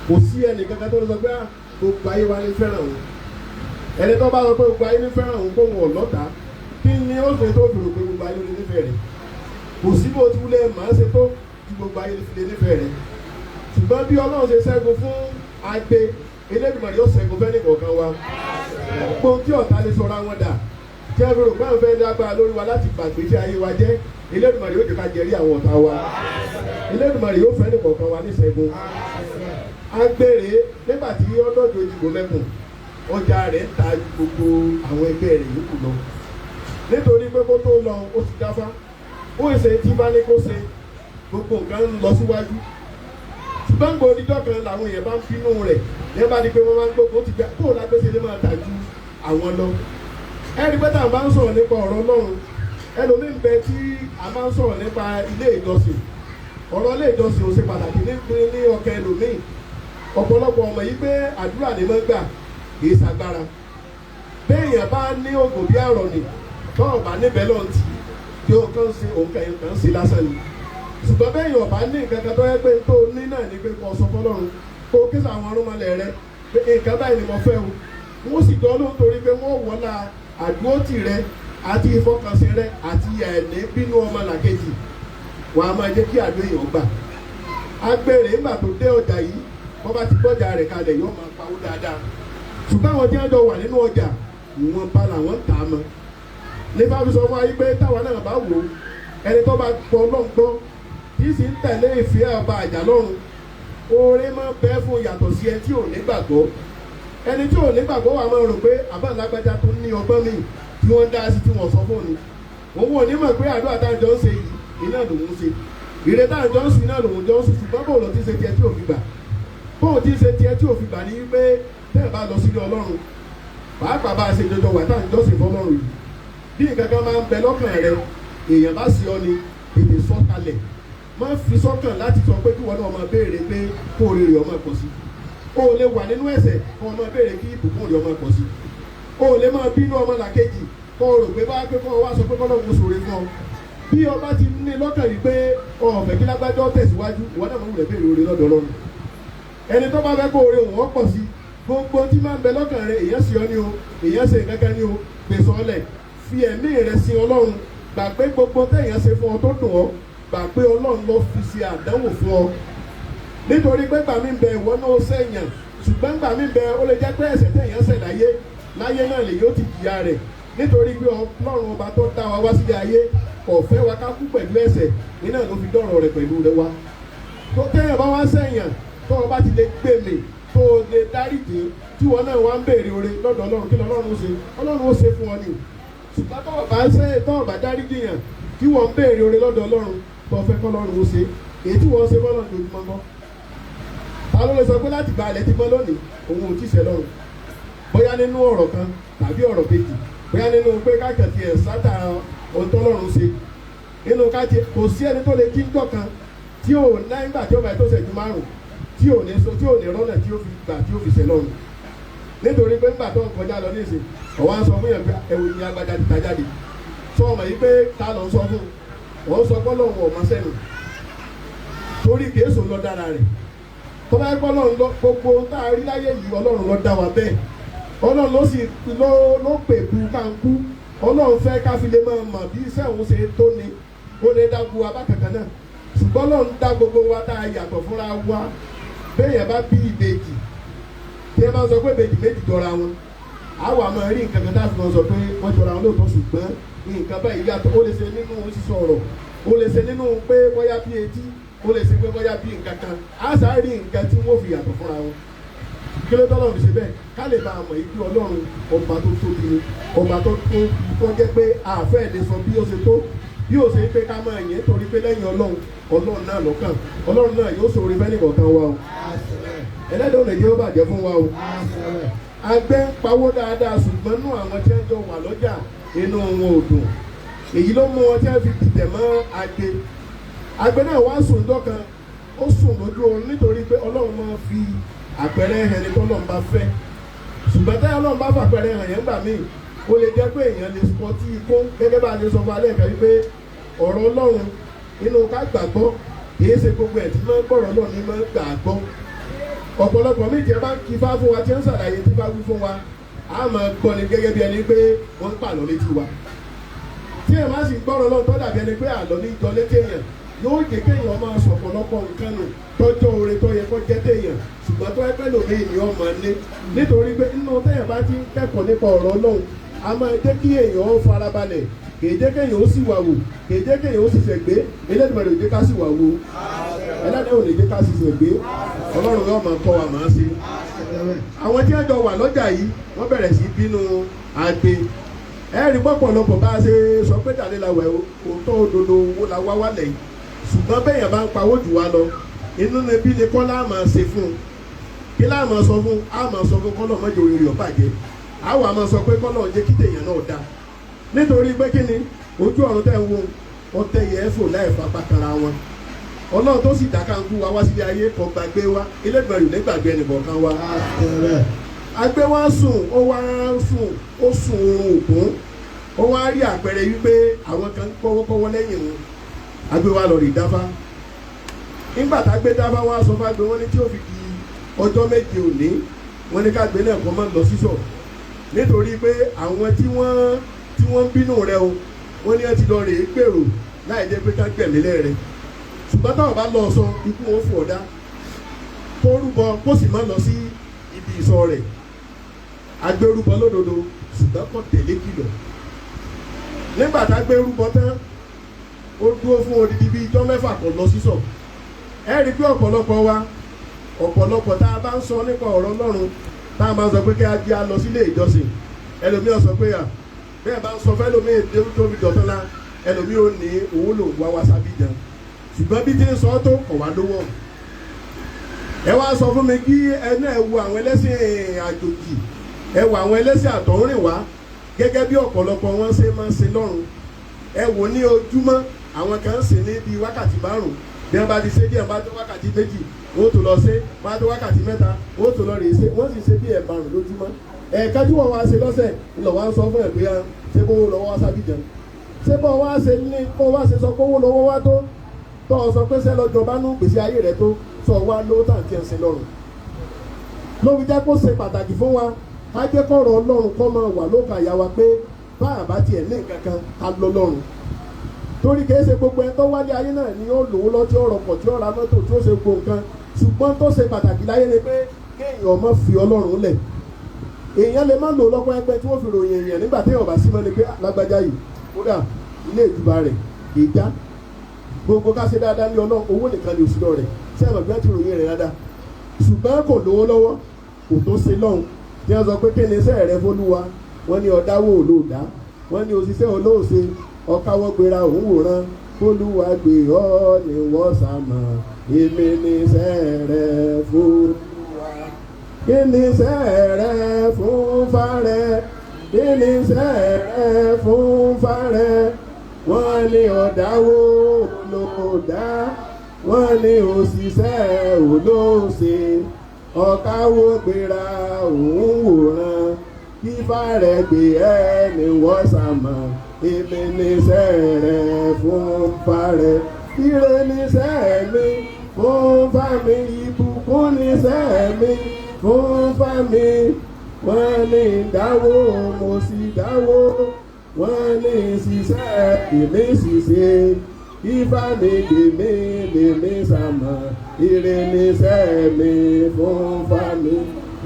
kò sí ẹnìkan tó lè sọ pé gbogbo ayé wa ní fẹ́ràn òun ẹni tó bá sọ pé gbogbo ayé ní fẹ́ràn òun kóun ọ̀lọ́ta kí ni ó ṣe tó fi rò pé gbogbo ayé ló ní nífẹ̀ẹ́ rẹ̀ kò sí bó ti wúlẹ̀ máa ń ṣe tó ju gbogbo ayé lè nífẹ̀ẹ́ rẹ̀ ṣùgbọ́n bí Ọlọ́run ṣe ṣẹ́gun fún agbe Elédùmarè yóò ṣẹ́gun fẹ́ nìkọ̀ọ̀kan wa gbogbo tí ọ̀tá lè sọra wọn dà tí a fi rò pé àwọn fẹ́ lágbára lórí wa láti gbàgbé tí ayé wa jẹ́ Elédùmarè yóò jẹ́ ká jẹ́rí àwọn ọ̀tá wa Elédùmarè yóò fẹ́ nìkọ̀ọ̀kan wa ní ṣẹ́gun agbèrè nígbà tí ọdọ́jọ́ ìdìbò lẹ́kùn ọjà rẹ̀ ta gbogbo àwọn ẹgbẹ́ rẹ̀ yòókù lọ nítorí pé kó tó lọ ó ti dáfá ó ṣe tí bá ní kó ṣe gbogbo nǹkan ń lọ síwájú ṣùgbọ́n gbogbo oníjọ́ kan làwọn èèyàn bá ń bínú rẹ̀ ní bá di pé wọ́n máa ń gbogbo ó ti gbà kó lágbèsè lè máa tà ju àwọn lọ ẹni pé táwọn bá ń sọ̀rọ̀ nípa ọ̀rọ̀ Ọlọ́run ẹlòmíín bẹ tí a máa ń sọ̀rọ̀ nípa ilé ìjọsìn ọ̀rọ̀ ilé ìjọsìn ò ṣe pàtàkì ní ọkàn ẹlòmíín ọ̀pọ̀lọpọ̀ ọmọ yìí pé àdúrà ní máa ń gbà kì í ṣagbára béèyàn bá ní ògùn bí àrọ̀ nì tọ́ọ̀ bá níbẹ̀ lọ́ọ̀tì tí ó kàn sí òun kàn sí lásán ni ṣùgbọ́n béèyàn ọ̀bá ní nǹkan kan tó yẹ pé tó ní náà ní pé kó sọ fọlọ́run kó kí sàwọn ọrùnmọlẹ̀ rẹ pé nǹkan báyìí ni mo fẹ́ o wọ́n sì dán lóhùn torí pé wọ́n wọ́lá àdúrótì rẹ àti ìfọkànsìn rẹ àti ẹ̀ẹ́nì bínú ọmọ làkejì wàá máa jẹ́ kí àdó èèyàn gbà agbèrè nígbà tó dé ọjà yìí wọ́n bá ti gbọ́jà rẹ̀ kalẹ̀ yóò máa pawó dáadáa ṣùgbọ́n àwọn tí wọ́n jọ wà nínú ọjà ìwọ̀n bá làwọn tà á mọ́ nípa fi sọ fún wa yìí pé táwọn náà bá wò ó ẹni tó bá gbọ́ Ọlọ́run gbọ́ kì í sì ń tẹ̀lé ìfẹ́ ọba àjà lọ́run oore máa ń bẹ fún yàtọ̀ sí ẹni tí ò ní gbàgbọ́ ẹni tí ò ní gbàgbọ́ wà máa rò pé àbáńlágbájá tó ní ọgbọ́n mi tí wọ́n ń dá sí tí wọ́n sọ fún ni òun ò ní mọ̀ pé àdúrà tájọ́ ń ṣe yìí iná lòun ṣe ìrè tájọ́ ń sùn iná lòun jọ ń sùn ṣùgbọ́n bóun ló ti ṣe tiẹ̀ tí ò fi gbà bóun ti ṣe tiẹ̀ tí ò fi gbà ní wípé tẹ́ẹ̀ bá lọ sílé Ọlọ́run pàápàá bá a ṣe jọjọ wà táwọn ìjọsìn fọlọ́run yìí bí nǹkan kan máa ń bẹ lọ́kàn rẹ èèyàn bá sí ọ ni èdè sọ kalẹ̀ má fi sọ́kàn láti sọ pé kí wọn náà máa béèrè pé kó o rere ọmọ pọ̀ sí o lè wà nínú ẹ̀ṣẹ̀ kó o máa béèrè kí ìbùkún rẹ ọmọ pọ̀ sí o lè máa bínú ọmọ làkejì kó o rò pé bá pé kó o wá sọ pé kọ́lọ́ mo sòrè fún ọ bí ọba ti ní lọ́kàn yìí pé ọ̀fẹ́ kí lágbájọ́ tẹ̀síwájú ìwọ náà máa ń béèrè oore lọ́dọ̀ Ọlọ́run ẹni tó bá fẹ́ kó oore òun ọ̀pọ̀ sí gbogbo tí máa ń bẹ lọ́kàn rẹ èèyàn sí ọ ní o èèyàn ṣe nǹkan kan ní o gbèsè ọlẹ̀ fi ẹ̀mí rẹ sin Ọlọ́run gbà pé gbogbo téèyàn ṣe fún ọ tó dùn ọ gbà pé Ọlọ́run ló fi ṣe àdánwò fún ọ nítorí pé gbà mí bẹ ìwọ náà ṣẹ̀yàn ṣùgbọ́n gbà mí bẹ ó lè jẹ́ pé ẹ̀ṣẹ̀ téèyàn ṣẹ̀ láyé náà lè yóò ti jìyà rẹ̀ nítorí pé Ọlọ́run ọba tó dá wa wá sílé ayé kò fẹ́ wa ká kú pẹ̀lú ẹ̀ṣẹ̀ iná ló fi dọ̀rọ̀ rẹ̀ pẹ̀lú rẹ̀ wá tó téèyàn bá wá ṣẹ̀yàn tó o bá ti lè gbé mi tó o lè dáríjì tí wọn náà wá ń béèrè oore lọ́dọ̀ Ọlọ́run kí Ọlọ́run ó ṣe fún ọ ni ṣùgbọ́n tọ́wọ́ bá dárí jìyàn kí wọ́n ń béèrè oore lọ́dọ̀ Ọlọ́run tó fẹ́ kọ́ Ọlọ́run ó ṣe èyí tí wọ́n ṣe fọ́lọ́run lójúmọ́ mọ́. ta ló lè sọ pé láti gba ilẹ̀ tí mọ́ lónìí òun ò tí ì ṣe lọ́run bóyá nínú ọ̀rọ̀ kan tàbí ọ̀rọ̀ kejì bóyá nínú pé káàkiri ẹ̀ sátà ohun tọ́lọ́run ṣe nínú káàkiri kò sí ẹni tó lè jíjọ́ kan tí ò ná nígbà tí ó bá tó ṣẹ́jú márùn tí ò ní rọ́nà tí ó fi gbà tí ó fi ṣe lọ́run nítorí pé nígbà tó ń kọjá lọ níìsín ọ̀wá ń sọ fún yẹn pé ẹ̀wù ni agbada ti ta jáde sọ ọmọ yìí pé ta lọ sọ fún wọ́n sọ pọ́lọ́run ọ̀mọ sẹ́nu torí kèésù lọ dára rẹ̀ tó bá gbọ́ lọ́run lọ gbogbo tá a rí láyé yìí Ọlọ́run lọ dá wa bẹ́ẹ̀ Ọlọ́run ló sì ló pè bu kánkú Ọlọ́run fẹ́ ká fi lè máa mọ̀ bí iṣẹ́ òun ṣe tó ni ó lè dá gbogbo abákankan náà ṣùgbọ́n Ọlọ́run dá gbogbo wa tá a yàtọ̀ fúnra wa béèyàn bá bí ìbejì tí ẹ bá sọ pé ìbejì méjì jọra wọn àwọn àmọ́ rí nǹkan kan láti sọ pé wọ́n jọra wọn lóòótọ́ ṣùgbọ́n nǹkan báyìí yàtọ̀ ó lè ṣe nínú sísọ ọ̀rọ̀ ó lè ṣe nínú pé bóyá bí etí ó lè ṣe pé bóyá bí nǹkan kan á sáré rí nǹkan tí wọ́n fi yàtọ̀ fúnra wọn kí ló tọ́lọ́run ṣe bẹ́ẹ̀ ká lè bá a mọ̀ ibi Ọlọ́run ọba tó tóbi ni ọba tó jẹ́ pé àfẹ́ lè sọ bí ó ṣe tó bí ó ṣe pé ká máa yẹn torí pé lẹ́yìn Ọlọ́run náà lọ́kàn Ọlọ́run náà yóò ṣoore fẹ́ nìkọ̀ọ̀kan wa o ẹlẹ́dàá ò lè jẹ́ ó bàjẹ́ fún wa o àgbẹ̀ ń pawó dáadáa ṣùgbọ́n nú àwọn tí wọ́n jọ wà lọ́jà inú wọn ò dùn èyí ló mú wọn tí wọ́n fi dìtẹ̀ mọ́ àgbẹ̀ náà wá sùn dọ́kan ó sùn lójú oorun nítorí pé Ọlọ́run máa fi àpẹẹrẹ hàn ní tọ́lọ́run bá fẹ́ ṣùgbọ́n táyà Ọlọ́run bá fàpẹẹrẹ hàn yẹn gbà míì ó lè jẹ́ pé èèyàn lè sọ tí ikú gẹ́gẹ́ bá a lè sọ fún alẹ́ kan wípé ọ̀rọ̀ Ọlọ́run inú ká gbàgbọ́ kìí ṣe gbogbo ẹ̀ tí máa ń gbọ́rọ̀ Ọlọ́run ní máa ń gbàgbọ́ ọ̀pọ̀lọpọ̀ méjì ẹ bá ń kí fá fún wa tí ń ṣàlàyé tí bá wí fún wa a máa gbọ́ ni gẹ́gẹ́ bí ẹni pé wọ́n ń pàlọ́ létí wa tí ẹ má sì gbọ́rọ̀ Ọlọ́run tó dàbí ẹni pé àlọ́ ní jọ létí èèyàn yóò jẹ́ kéèyàn máa sọ ọ̀pọ̀lọpọ̀ nǹkan nù tọ́jọ́ oore tó yẹ kó jẹ́ téèyàn ṣùgbọ́n tó ẹgbẹ́ lòmí ni ó máa ní nítorí pé nínú téèyàn bá ti ń kẹ́kọ̀ọ́ nípa ọ̀rọ̀ Ọlọ́run a máa jẹ́ kí èèyàn ó farabalẹ̀ kìí jẹ́ kéèyàn ó sì wà wò kìí jẹ́ kéèyàn ó sì ṣègbé Elédùmarè ò jẹ́ ká sì wà wò Ẹlẹ́dàá ò lè jẹ́ ká sì ṣègbé Ọlọ́run yóò máa kọ́ wa máa ṣe. àwọn tí wọ́n jọ wà lọ́jà yìí wọ́n bẹ̀rẹ̀ sí bínú àgbẹ̀ ẹ̀rí pọ̀pọ̀lọpọ̀ bá a ṣe sọ pé tàlẹ́ la wẹ̀ òótọ́ òdodo owó la wá wálẹ̀ yìí ṣùgbọ́n bẹ́yàn bá ń pawó jù wá lọ inú níbí ni kọ́ láàmà ṣe fún un kí láàmà sọ fún àmà sọ fún kọ́lọ̀ mọ́jọ orí ọ̀bà jẹ́ àwọn àmà sọ pé kọ́lọ̀ jẹ́ kí tèèyàn náà dá nítorí pé kí ni ojú ọ̀run tẹ̀ ń wo ọtẹ yẹ fò láì fapá kanra wọn Ọlọ́run tó sì dáká ń kú wa wá sílé ayé kò gbàgbé wa Elédùmarè ní gbàgbé ẹnìkọ̀ọ̀kan wa àgbẹ̀ wa sùn ó sùn oorun òkun ó wá rí àpẹẹrẹ wípé àwọn kan kọ́wọ́kọ́wọ́ lẹ́yìn wọn àgbẹ̀ wa lọ rí dáfá nígbà tá gbé dáfá wá sọ fágbé wọn ní tí ó fi di ọjọ́ méje òní wọn ní ká gbé náà kọ́ máa lọ sísọ nítorí pé àwọn tí wọ́n ń bínú rẹ o wọ́n ní ẹ ti lọ rè é gbèrò láì jẹ́ pé ká gbẹ̀mí lẹ́rẹ̀ ṣùgbọ́n táwọn bá lọ sọ ikú wọn fò ọ̀dá kó rúbọ kó sì má lọ sí ibi ìsọ rẹ̀ agbérúbọ lódodo ṣùgbọ́n kò tẹ̀lé kìlọ̀ nígbà tá gbé rúbọ tán ó dúró fún odidi bíi ijọ́ mẹ́fà kò lọ sísọ ẹ rí i pé ọ̀pọ̀lọpọ̀ tá a bá ń sọ nípa ọ̀rọ̀ Ọlọ́run tá a máa sọ pé kí a jẹ́ a lọ sílé ìjọsìn ẹlòmíràn sọ pé bẹ́ẹ̀ bá ń sọ fẹ́ lómi èdè tóbi dọ̀tán la ẹlòmí ò ní owó lòun wá wá sábì jẹun ṣùgbọ́n bí tí ń sọ tó kọ̀ wá lówó ẹ wá sọ fún mi kí ẹ náà wo àwọn ẹlẹ́sìn àjòjì ẹ wo àwọn ẹlẹ́sìn àtọ̀húnrìn wá gẹ́gẹ́ bí ọ̀pọ̀lọpọ̀ wọn ṣe máa ń ṣe lọ́run ẹ wò ní ojúmọ́ àwọn kan ń sìn ní bíi wákàtí márùn bí wọ́n bá ti ṣe díẹ̀ bá tó wákàtí méjì wọ́n tó lọ ṣe bá tó wákàtí mẹ́ta wọ́n tó lọ rè ṣe wọ́n sì ṣe bí ẹ̀ẹ̀márùn lójúmọ́ ẹ̀ẹ̀ka tí wọ́n wá ṣe lọ́sẹ̀ ńlọ wá ń sọ fún ẹ̀ pé ṣé kó lọ́wọ́ wá sábì jẹun ṣé bọ́ wá ṣe ní kó wá ṣe sọ kó wó lọ́wọ́ wá tó tọ́ ọ sọ pé ṣé lọ́jọ́ bá nú gbèsè ayé rẹ tó sọ wá lówó tàǹtí ẹ̀sìn lọ́rùn lórí jẹ́ kó ṣe pàtàkì fún wa ká jẹ́ kọ́rọ̀ Ọlọ́run kọ́ máa wà lókà àyà wa pé bá àbá tiẹ̀ ní nǹkan kan ká lọ lọ́run torí kìí ṣe gbogbo ẹ tó wálé ayé náà ni ó lòó lọ tí ó rọpò tí ó ra mọ́tò tí ó ṣe gbogbo nǹkan ṣùgbọ́n tó ṣe pàtàkì láyé ni pé kéèyàn má fi Ọlọ́run lẹ̀ èèyàn lè má lò lọ́pọ̀ ẹgbẹ́ tí wọ́n fi ròyìn èèyàn nígbà tí èèyàn bá sí mọ́ ni pé lágbájá yìí kódà ilé ìjùbà rẹ̀ kìí já gbogbo ká ṣe dáadáa ní Ọlọ́run owó nìkan ní òṣìlọ rẹ̀ tí ẹ̀mọ̀ bí wọ́n ti ròyìn rẹ̀ dáadáa ṣùgbọ́n kò lówó lọ́wọ́ kò tó ṣe lọ́hùn tí wọ́n sọ pé kí ni iṣẹ́ rẹ̀ fÓlúwa wọ́n ní ọ̀dáwó olóòdá wọ́n ní òṣìṣẹ́ olóòṣe ọ̀káwọ́ gbéra òun wòran Olúwa gbé ọ́ ní wọ́n sàmà èmi ní iṣẹ́ rẹ fún wa. Kí ni iṣẹ́ rẹ fún fárẹ́? Kí ni iṣẹ́ rẹ fún fárẹ́? Wọ́n ní ọ̀dáwó olóòdá, wọ́n ní òṣìṣẹ́ olóòṣe ọ̀káwọ́ gbéra òun wòran kí fárẹ́ gbé ẹni wọ́n sàmà èmi níṣẹ́ rẹ fún fárẹ́. Ire níṣẹ́ mi fún fámi, ìbùkún níṣẹ́ mi fún fámi. Wọ́n ní dáwó mo sì dáwó, wọ́n ní ṣiṣẹ́ èmi ṣiṣẹ́ ìfàmì gbèmí lèmi sàmà. Ire níṣẹ́ mi fún fámi.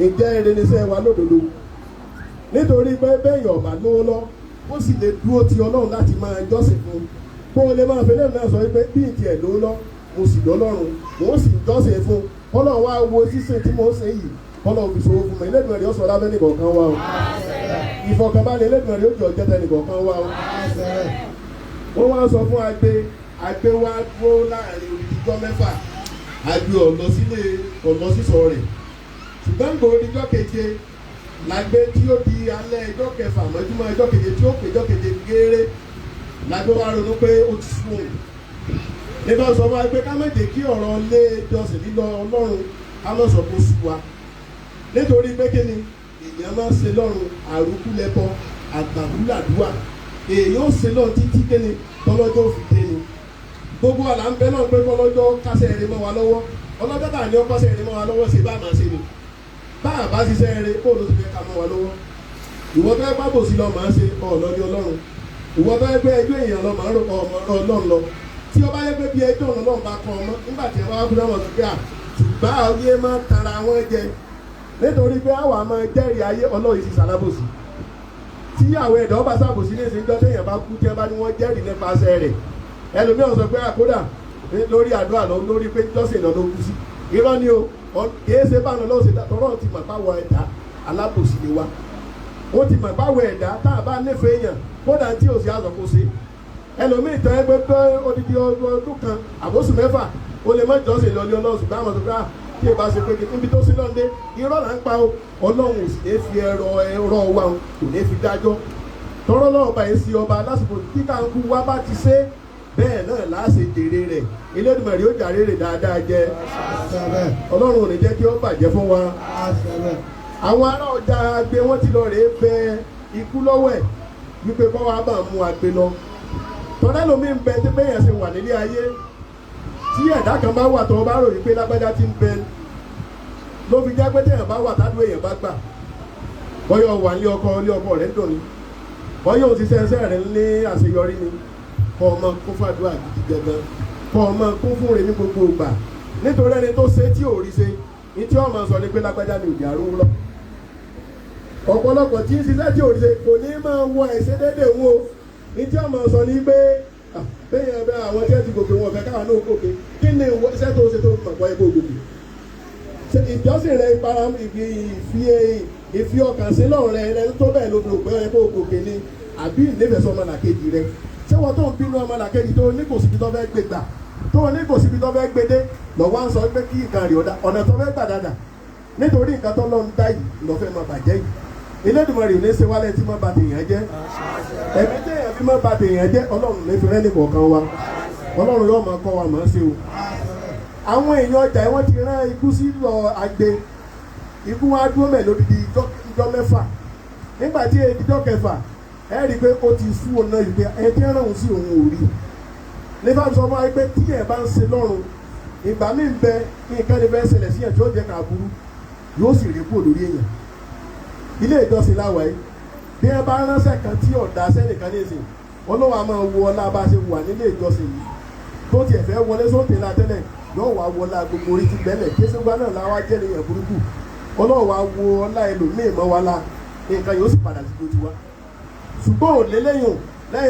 Ǹjẹ́ ire níṣẹ́ wa lódodo? Nítorí pé bẹ́ẹ̀ ọ̀bà lówó lọ ó sì lè dúró ti Ọlọ́run láti máa jọ́sìn fún kó o lè máa fi lẹ́nu náà sọ wípé bí ìtì ẹ̀ lówó lọ mo sì lọ́lọ́run mo sì jọ́sìn fún Ọlọ́run wá wo sísìn tí mo ń ṣe yìí Ọlọ́run fi ṣòwò fún mi. Elédùmarè yóò sọ lábẹ́ nìkọ̀ọ̀kan wa o. Ìfọ̀kànbalẹ̀ Elédùmarè yóò jọ jẹ́tẹ̀ nìkọ̀ọ̀kan wa o. Wọ́n wá sọ fún agbe wa dúró láàrin odidijọ́ mẹ́fà. Agbe ọ̀lọ́sísọ rẹ̀ ṣùgbọ́n gbòó odijọ́ keje lágbé tí ó di alẹ́ ẹjọ́ kẹfà mọ́júmọ́ ẹjọ́ keje tí ó pè ẹjọ́ keje géré lágbé wa ronú pé ó ti sún òun. Nígbà sọ fún wa pé ká má jẹ́ kí ọ̀rọ̀ lé ìjọsìn lílọ Ọlọ́run ká má sọ kó sú wa. Nítorí pé kí ni èèyàn máa ń ṣe lọ́run àrùkú lẹ́bọ àgbàdúrà èèyàn ó ṣe lọ́run títí kí ni tọ́lọ́jọ́ òfin dé ni. Gbogbo àlà ń bẹ náà pé kọ́lọ́jọ́ kásẹ̀ eré mọ́ wa lọ́wọ́ ọlọ́jọ́ tà ní ó kásẹ̀ eré mọ́ wa lọ́wọ́ ṣe bá máa ṣe ni. Bá a bá ṣiṣẹ́ eré kó ló ti fẹ́ ká mọ́ wa lọ́wọ́. Ìwọ tó ẹgbẹ́ àbòsí lọ máa ń ṣe ọ̀lọ́dí Ọlọ́run. Ìwọ tó ẹgbẹ́ ẹjọ́ èèyàn lọ máa ń rò Ọlọ́run lọ. Tí ọba yẹ pé bí ẹjọ́ Ọlọ́run bá kọ ọmọ nígbà tí ẹ bá kú náà wọ́n sọ pé ṣùgbọ́n ayé máa tara wọn jẹ nítorí pé àwa máa jẹ́rìí ayé Ọlọ́run sì ṣàlábòsí. Tí àwọn ẹ̀dọ́ bá ṣàbòsí ní ìsìn jọ́ téèyàn bá kú tí ẹ bá ní wọ́n jẹ́rìí nípasẹ̀ rẹ̀ ẹlòmíràn sọ pé àkódà lórí àdúrà lọ lórí pé jọ́sìn lọ ló kú sí. Irọ́ ni o kìí ṣe báwọn Ọlọ́run ṣe tọrọ ti mọ̀ páwọ ẹ̀dá alábòsí ni wa. Ó ti mọ̀ páwọ ẹ̀dá tá a bá nífẹ̀ẹ́ èèyàn kódà tí ò sí àzọ̀kó ṣe. Ẹlòmíì tẹ́ ẹgbẹ́ pé odidi ọdún kan àbóṣù mẹ́fà ó lè má jọ́sìn lọ ní Ọlọ́run ṣùgbọ́n àwọn sọ pé tí ẹ bá ṣe pé níbi tó sí lọ́ndé irọ́ là ń pa o Ọlọ́run ò sì ní fi ẹ̀rọ wa kò ní fi dájọ́ tọrọ lọ́wọ́ bá yẹn sí ọba lásìkò kíkà ń kú wá bá ti ṣe bẹ́ẹ̀ náà láṣẹ jèrè rẹ̀ Elédùmarè yóò jàre rẹ̀ dáadáa jẹ Ọlọ́run ò ní jẹ́ kí ó bàjẹ́ fún wa. Àwọn ará ọjà agbe wọ́n ti lọ rèé bẹ ikú lọ́wọ́ ẹ̀ wípé kọ́ wa bá mú agbe lọ tọ́lá lómi ń bẹ tí bẹ́yẹn ṣe wà nílé ayé tí ẹ̀dá kan bá wà tó o bá rò wípé lágbájá ti ń bẹ ló fi jẹ́ pé téèyàn bá wà tádùn èèyàn bá gbà bọ́yọ̀ wà ní ọkọ rẹ̀ ń dùn ní bọ́yọ̀ ti sẹ́sẹ́ rẹ̀ ní àṣeyọrí ni kọ́ ọmọ kún fàdúrà gidi gangan kọ́ ọmọ kún fún rẹ̀ ní gbogbo ìgbà nítorí ẹni tó ṣe tí ò rí ṣe ní tí ọmọ sọ ní pé lágbájá ni òjì àrùn lọ ọ̀pọ̀lọpọ̀ tí ń ṣiṣẹ́ tí ò rí ṣe kò ní máa wọ ẹ̀ṣẹ́ déédéé wo ní tí ọmọ sọ ní pé bẹ́ẹ̀ bẹ́ẹ̀ àwọn tí ẹ ti gòkè wọn fẹ́ káwọn náà gòkè kí ni iṣẹ́ tó ṣe tó mọ̀ pọ̀ ẹgbẹ́ ògòkè ìjọsìn rẹ ìpara ìfi ọkàn sí lọ́rùn rẹ tó bẹ́ẹ̀ ló fi rò pé ẹgbẹ́ ògòkè ni àbí ìnífẹ̀ẹ́sọ ọmọlàkejì rẹ ṣé wọ́n tó ń bínú ọmọlàkejì tó ní kò síbi tó fẹ́ gbé gbà tó ní kò síbi tó fẹ́ gbé dé lọ́wọ́ ń sọ pé kí nǹkan rí ọ̀nà tó fẹ́ gbà dáadáa nítorí nǹkan tó lọ́n dá yìí lọ́fẹ́ máa bàjẹ́ yìí Elédùmarè ò ní ṣe wálẹ̀ tí máa bà tèèyàn jẹ́ ẹ̀mí téèyàn fi máa bà tèèyàn jẹ́ Ọlọ́run ní fi rẹ́nì kọ̀ọ̀kan wa Ọlọ́run yóò máa kọ́ wa máa ṣe o. Àwọn èèyàn ọjà wọn ti rán ikú sí lọ agbe ikú wa dúró mẹ́ lódìdí ìjọ mẹ́fà nígbà tí ìjọ kẹfà ẹ rí i pé ó ti sú òun náà yìí pé ẹ ti rán òun sí òun ò rí nígbà tó sọ fún wa pé tí ẹ bá ń ṣe lọ́run ìgbà míì bẹ nǹkan ní bẹ́ẹ̀ ṣẹlẹ̀ sí ẹ̀ tí ó jẹ́ ká burú yóò sì rí kúrò lórí èèyàn. Ilé ìjọsìn láwàá yìí bí ẹ bá ránṣẹ́ kan tí ọ̀dà sẹ́nìkan ní ìsìn Ọlọ́run á máa wo ọlá bá ṣe wà nílé ìjọsìn yìí tó tiẹ̀ fẹ́ wọlé sóòtè la tẹ́lẹ̀ yóò wá wọlá gbogbo orí ti bẹ́lẹ̀ kéṣe gbá náà láwá jẹ́ nìyẹn burúkú Ọlọ́run wá wo ọlá ẹlòmíì mọ́ wa la nǹkan yóò sì padà sí lójú wa ṣùgbọ́n òlé lẹ́yìn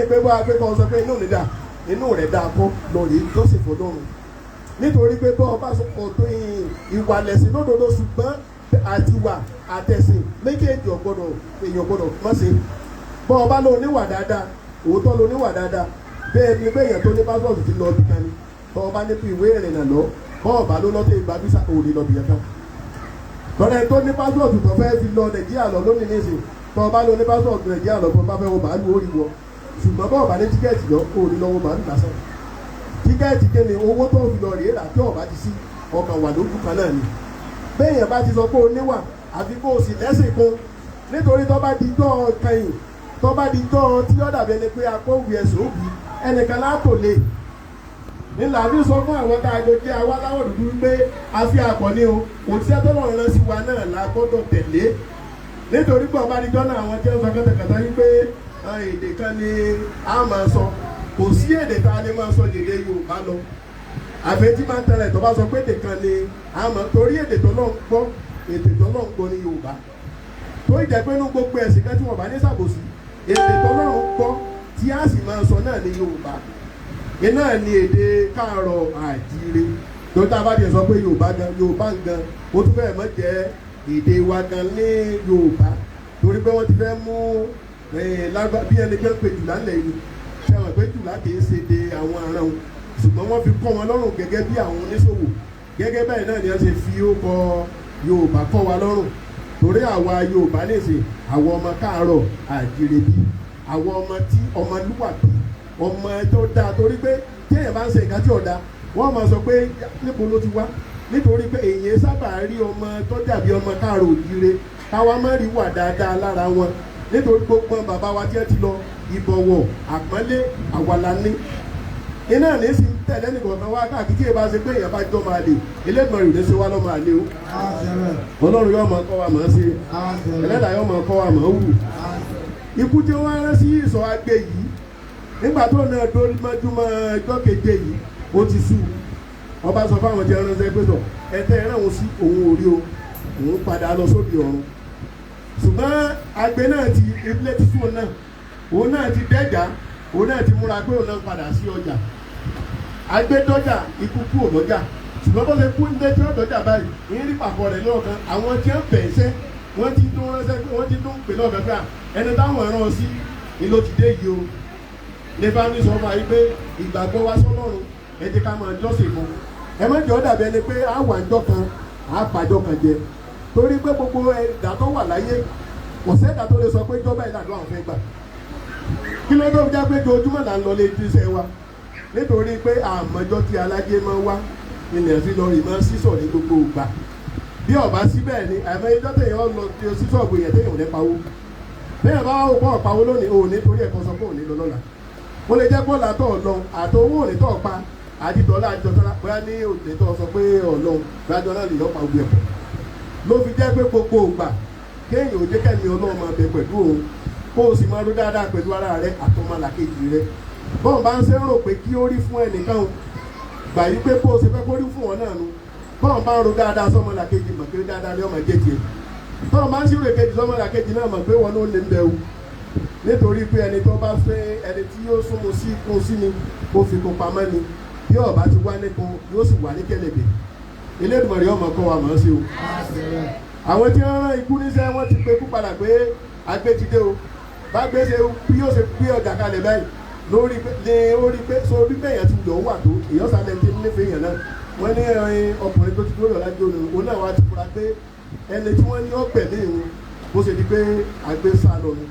pé bá a gbé kan sọ pé inú rẹ̀ dáa kọ́ lọ́ọ̀rì ìjọsìn fọlọ́run nítorí pé bọ́ ọba sọpọ̀ tó ìwà lẹ̀sìn lódodo ṣùgbọ́n àtiwà àtẹ̀sìn méjèèjì èèyàn gbọ́dọ̀ má ṣe bọ́ ọba ló níwà dáadáa òótọ́ ló níwà dáadáa bẹ́ẹ̀ ni bẹ́ẹ̀ yẹn tó ní pásọ̀tù ti lọ bìkan ni tọ́ ọba ní fi ìwé ìrìnnà lọ bọ́ ọba ló lọ́tẹ̀ ìgbà bísà òní lọ bìyẹn kan tọ́lẹ̀ tó ní pásọ̀tù tó fẹ́ fi lọ Nàìjíríà lọ lónìí nísìn tọ́ ọba ló ní pásọ̀tù Nàìjíríà lọ bọ́ ọba fẹ́ wọ bàálù orí wọ ṣùgbọ́n bọ́ ọba ní tíkẹ́ẹ̀tì lọ òní lọ wọ bàálù lásán tíkẹ́ẹ̀tì kéde owó tó fi lọ rèé rà tí ọba ti sí ọkàn wà lójú kan náà ni bẹ́ẹ̀ yẹn bá ti sọ pé o níwà àfi kó o sì lẹ́sìn kún nítorí tó bá di jọ́ kẹyìn tó bá di jọ́ tí ó dàbí ẹni pé akọ́wé ẹ̀sùn òbí ẹnìkan látò lè nílà bí sọ fún àwọn tá a jọ jẹ́ àwa láwọ̀ dúdú wípé a fi àkọ́ni o òṣìṣẹ́ tó lọ́ọ́ rán sí wa náà la gbọ́dọ̀ tẹ̀lé nítorí pé ọba di jọ́ náà àwọn tí wọ́n sọ kẹ́tẹ̀kẹ́tà wípé èdè kan ni a máa sọ kò sí èdè tá a lè máa sọ èdè Yorùbá lọ àfẹ́ tí máa ń tẹ̀lé tó bá sọ pé èdè kan ni a máa torí èdè tó lọ́ọ́ gbọ́ èdè tó lọ́ọ́ gbọ́ ní Yorùbá tó ìjẹ́ pé inú gbogbo ẹ̀sìn kan tí wọ́n bá ní ṣàbòsí èdè tó lọ́ọ́ gbọ́ tí a sì máa sọ náà ní Yorùbá iná ni èdè káàárọ̀ àjíire tó tá a bá jẹ sọ pé Yorùbá gan ó tún fẹ́ẹ̀ mọ́ jẹ́ èdè wa gan ní Yorùbá torí pé wọ́n ti fẹ́ mú bí ẹni pé pé jùlá ńlẹ̀ yìí ṣẹ́wọ̀n pé jùlá kìí ṣe de àwọn ará wọn ṣùgbọ́n wọ́n fi kọ́ wọn lọ́rùn gẹ́gẹ́ bí àwọn oníṣòwò gẹ́gẹ́ bẹ́ẹ̀ náà ni wọ́n ṣe fi ó kọ Yorùbá kọ́ wa lọ́rùn torí àwa Yorùbá nìsín àwọn ọmọ káàárọ̀ àjíire bí àwọn ọmọ tí ọmọlúwàbí ọmọ tó dáa torí pé téèyàn bá ń ṣe nǹkan tí ò dáa wọ́n máa sọ pé níbo ló ti wá nítorí pé èyí sábà rí ọmọ tó dàbí ọmọ káàárọ̀ òjíire káwa má rí wà dáadáa lára wọn nítorí gbogbo bàbá wa tí wọ́n ti lọ ìbọ̀wọ̀ àpọ́nlé àwàlání iná ní sì tẹ̀lé nìkan wá káàkiri tí èèbá ṣe pé èèyàn bá jọ máa lè elégbọ̀n rẹ̀ ṣe wá lọ́ máa lé o Ọlọ́run yóò máa kọ́ wa máa ṣe ẹlẹ́dàá yóò máa kọ́ wa máa wù ikú tí wọ́n rán sí ìsọ̀ agbè yìí nígbà tó náà dórí mọ́júmọ́ ẹjọ́ keje yìí ó ti sú ọba sọ fáwọn jẹ́ ránṣẹ́ pé tọ̀ ẹ̀tẹ́ ẹ̀ràn òun sí òun ò rí o òun padà lọ sóde ọ̀run ṣùgbọ́n agbè náà ti ilé ti sú òun náà ti dẹ́jà òun náà ti múra pé òun náà padà sí ọjà agbẹ́dọ́jà ikú kú òdọ́jà ṣùgbọ́n bó ṣe kú ní tí ó dọ́jà báyìí ní rí pàpọ̀ rẹ̀ lọ́ọ̀kan àwọn tí wọ́n bẹ̀ ṣẹ́ wọ́n ti tún ránṣẹ́ pé wọ́n ti tún pè lọ́ọ̀kan pé ẹni táwọn ẹ̀ràn sí ni ló ti dé yìí o ní bá ní sọ fún wa yìí pé ìgbàgbọ́ wa sọ́lọ́run ẹ ti ká máa jọ́sìn fún ẹ má jẹ́ ó dàbí ẹni pé á wà ńjọ́ kan á pàjọ́ kan jẹ torí pé gbogbo ẹ̀dá tó wà láyé kò sẹ́dá tó lè sọ pé ìjọba ìlànà àwọn fẹ́ gbà kí ló tó já pé ojoojúmọ́ là ń lọ lé iṣẹ́ wa nítorí pé àmọ́jọ́ tí alájẹ máa wá ilẹ̀ fi lọ rí máa sísọ̀ ní gbogbo ìgbà bí ọba síbẹ̀ ni àmọ́ ìjọ́ tẹ̀yàn lọ tí o sísọ̀ gbé yẹn tẹ̀yàn ò ní pawó tẹ̀yàn bá wò pọ̀ pawó lónìí ò ní torí ẹ̀kọ́ sọ pé ò ní lọ lọ́la ó lè jẹ́ bọ́ọ̀lù àtọ̀ ọ̀lọ́run àtọ̀ owó òní tọ̀ pa àdìtọ́lá àdìtọ́lá bóyá ní òní tọ̀ sọ pé ọ̀lọ́run gbájọ́ náà lè lọ́pàá gbé ẹ̀kọ́ ló fi jẹ́ pé gbogbo ìgbà kéèyàn ò jẹ́ kẹ́mi Ọlọ́run máa bẹ pẹ̀lú òun kó o sì máa ró dáadáa pẹ̀lú ara rẹ àtọmọlàkejì rẹ bọ́n bá ń ṣe rò pé kí ó rí fún ẹnìkan gbà yí pé bó o ṣe fẹ́ kó rí fún wọn náà nu bọ́n bá ń ro dáadáa sọmọlàkejì mọ̀ pé dáadáa ni ọmọ jẹ́ tiẹ̀ bọ́n bá ń ṣírò èkejì sọmọlàkejì náà mọ̀ pé wọn ló lè ń bẹ o nítorí pé ẹni tó bá fẹ́ ẹni tí yóò súnmọ́ sí ikún sí ni kó fi kún pamọ́ ni bí ọba ti wá níkun yóò sì wà ní kẹlẹ̀bẹ̀ Elédùmarè ọmọ kọ́ wa mọ̀ ọ́ sí o àwọn tí wọ́n rán ikú níṣẹ́ wọ́n ti pe kú padà pé agbẹ́tidé o bá gbé ṣe bí yóò ṣe gbé ọjà kalẹ̀ báyìí lórí lé orí pé so orí bẹ́ẹ̀ yẹn ti lọ wà tó èèyàn sálẹ̀ ti nífẹ̀ẹ́ yẹn náà wọ́n ní ọkùnrin tó ti dúró lọ lájú òun òun náà wá ti fura pé ẹni tí wọ́n ní ọgbẹ̀mí ìhun bó ṣe di pé àgbẹ̀ sá lọ ni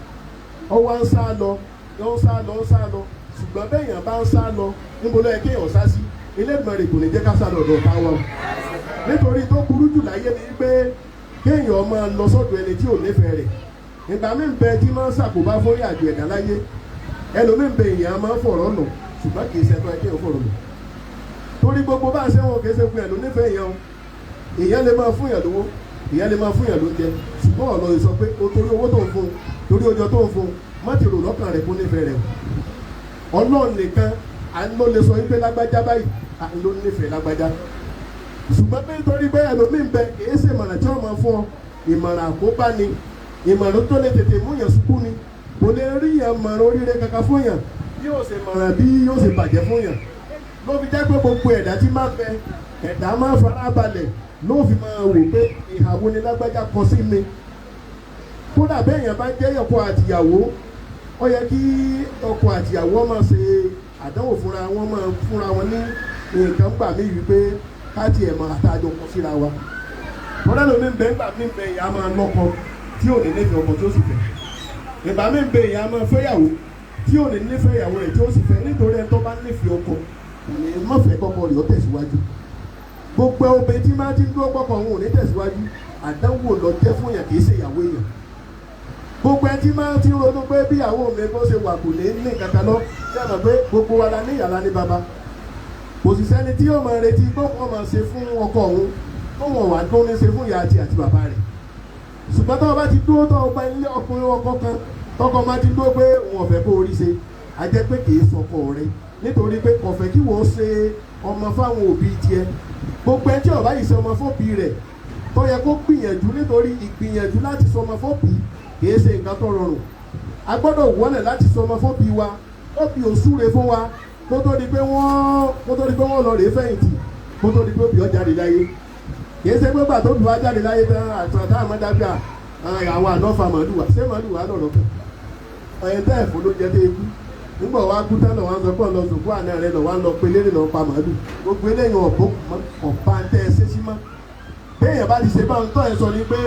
ọwọ́ ń sá lọ ń sá lọ ń sá lọ ṣùgbọ́n bẹ́ẹ̀ yẹn bá ń sá lọ níbo ló yẹ kéèyàn sá sí Elédùmarè kò ní jẹ́ ká sá lọ ọ̀dọ̀ ọ̀tá wa nítorí tó burú jù láyé ni pé kéèyàn máa lọ sọ́dọ̀ ẹni tí ò nífẹ̀ẹ́ rẹ̀ ìgbà mí bẹ tí máa ń ṣàkóbá fún ìrìnàjò ẹ̀dá láyé ẹlòmíín bẹ èèyàn máa ń fọ̀rọ̀ lọ ṣùgbọ́n kì í ṣẹtọ́ ẹ kéèyàn fọ̀rọ̀ lọ torí gbogbo bá a ṣe wọn kì í ṣe fún ẹ ló nífẹ̀ẹ́ èèyàn lè máa fún yàn lówó èèyàn lè máa fún yàn lóúnjẹ ṣùgbọ́n ọ̀nà ìsọ pé o torí owó tó ń fún torí ọjọ́ tó ń fún má ti rò lọ́kàn rẹ̀ kó nífẹ̀ẹ́ rẹ̀ Ọlọ́run nìkan ló lè sọ wípé lágbájá báyìí ló nífẹ̀ẹ́ lágbájá ṣùgbọ́n pé nítorí bẹ́ẹ̀ ẹlòmíín bẹ kì í ṣe ìmọ̀ràn tí wọ́n máa fún ọ ìmọ̀ràn àkóbá ni ìmọ̀ràn tó lè tètè mú yàn ṣubú ni kò lè rí yàn mọ̀ràn oríire kankan fún yàn bí yóò ṣe mọ̀ràn bí yóò ṣe bàjẹ́ fún yàn ló fi jẹ́ pé gbogbo ẹ̀dá tí máa bẹ ẹ̀dá máa fara balẹ̀ ló fi máa wò pé ìhàwó ni lágbájá kọ sí mi kódà bẹ́ẹ̀ yàn bá jẹ́ ọkọ àtìyàwó ó yẹ kí ọkọ àtìyàwó máa ṣe àdánwò fúnra wọn, máa fúnra wọn ní nǹkan gbà mí wípé káàtì ẹ̀ máa àtàjọ kọ síra wa. Bọ́dá ló mi ń bẹ ńgbà mí ń bẹ ìyá máa lọ́kọ tí ò ní nífẹ̀ẹ́ ọkọ tí ó sì fẹ́. Ìgbà mí ń bẹ ìyá máa fẹ́yàwó tí ò ní nífẹ̀ẹ́ ìyàwó rẹ̀ tí ó sì fẹ́, nítorí ẹni tó bá nífẹ̀ẹ́ ọkọ ní mọ̀fẹ́ kọ́kọ́ rẹ̀ ó tẹ̀síwájú. Gbogbo obìnrin tí máa ti ń dúró pọ̀pọ̀ òun ò ní tẹ̀síwájú, àdánwò lọ jẹ́ fún yàn kì í ṣe ìyàwó èèyàn. Gbogbo ẹni tí máa ti ń ronú pé bí ìyàwó mi bó ṣe wà kò ní kankan lọ, ṣé àmọ̀ pé gbogbo wa la ní ìyá la ní baba. Kò sì sẹ́ni tí yóò máa retí pé wọ́n máa ṣe fún ọkọ òun tó wọ́n wà tó ní ṣe fún ìyá àti bàbá rẹ̀. Ṣùgbọ́n tó o bá ti dúró tó o bá ilé ọkùnrin ọkọ kan tọkọ máa ti dúró pé òun ọ̀fẹ́ kó orí ṣe, a jẹ́ pé kì í sọkọ rẹ̀, nítorí pé kò fẹ́ kí wọ́n ṣe ọmọ fáwọn òbí tiẹ̀. Gbogbo ẹni tí ó bá yìí ṣe ọmọ fóbi rẹ̀ tó yẹ kó gbìyànjú, nítorí ìgbìyànjú láti ṣe ọmọ fóbi kì í ṣe nǹkan tó rọrùn. A gbọ́dọ̀ wọlé láti ṣe ọmọ fóbi wa, fóbi ò súre fún wa kó tó di pé wọ́n lọ rèé fẹ̀yìntì, kó tó di pé òbí ọ jáde láyé. Kì í ṣe pé gbà tó bí wá jáde láyé tán àtúntà táwọn ọmọdébíà àwọn àdọ́fà màlúwà ṣé màlúwà lọ̀rọ̀ kan ọ̀yẹ́ tẹ́ ẹ̀fọ́ ló jẹ́ dé ikú nígbà wá kú tán lọ́wọ́ sọ pé lọ sùkú àná rẹ lọ́wọ́ lọ pé lérè lọ́ọ́ pa màálù gbogbo eléyìí ọ̀pá tẹ́ ẹ ṣe sí mọ́ béèyàn bá ti ṣe báwọn tó ẹ sọ ni pé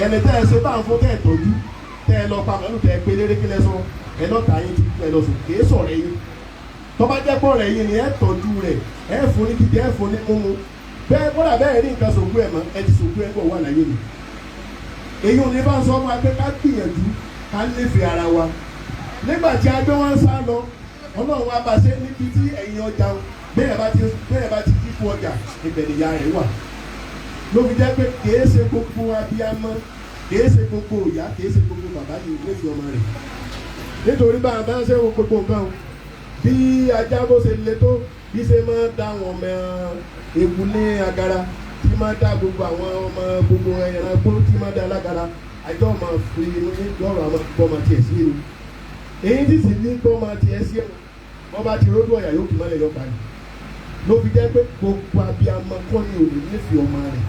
ẹni tẹ́ ẹ ṣe báwọn fún tẹ́ ẹ tọ́jú tẹ́ ẹ lọ pa màálù tẹ́ ẹ pé lérè kílẹ̀ sọ ẹ lọ́ta yín ti ẹ lọ sùn kì í sọ̀rọ̀ yín tó bá jẹ́ pọ̀ rẹ̀ yín ni ẹ tọ́jú rẹ̀ ẹ fún ní kíkẹ́ ẹ fún ní mímu bẹ́ẹ̀ kódà bẹ́ẹ̀ rí nǹkan sòkú ẹ̀ mọ́ ẹ ti sòkú ẹ̀ bọ̀ wà láyé mi èyí ò ní bá ń sọ fún wa pé ká gbìyànjú ká nífẹ̀ẹ́ ara wa nígbà tí agbẹ́ wọn sá lọ ọlọ́run wa bá ṣe níbi tí ẹ̀yìn ọjà bẹ́ẹ̀ bá ti dínkù ọjà ibẹ̀ nìyá rẹ̀ wà ló fi jẹ́ pé kìí ṣe gbogbo abiyamọ kìí ṣe gbogbo ìyá kìí ṣe gbogbo bàbá yìí nífẹ̀ẹ́ ọmọ rẹ̀ nítorí bá a bá ń ṣe wo gbogbo nǹkan bí ajá bó ṣe le tó bí ṣe máa dá àwọn ọmọ ewu ní agara tí máa dá gbogbo àwọn ọmọ gbogbo ẹran gbó tí máa dá alágara àjọ ọmọ fi inú ní lọ́rọ̀ àwọn gbọ́mọ tiẹ̀ sí inú èyí tí sì ní gbọ́mọ tiẹ̀ sí ẹ̀wọ̀n wọ́n bá ti ródú ọ̀yà yóò kì mọ́lẹ̀ yọpa ni ló fi jẹ́ pé gbogbo abiyamọ kọ́ ni ò lè nífẹ̀ẹ́ ọmọ rẹ̀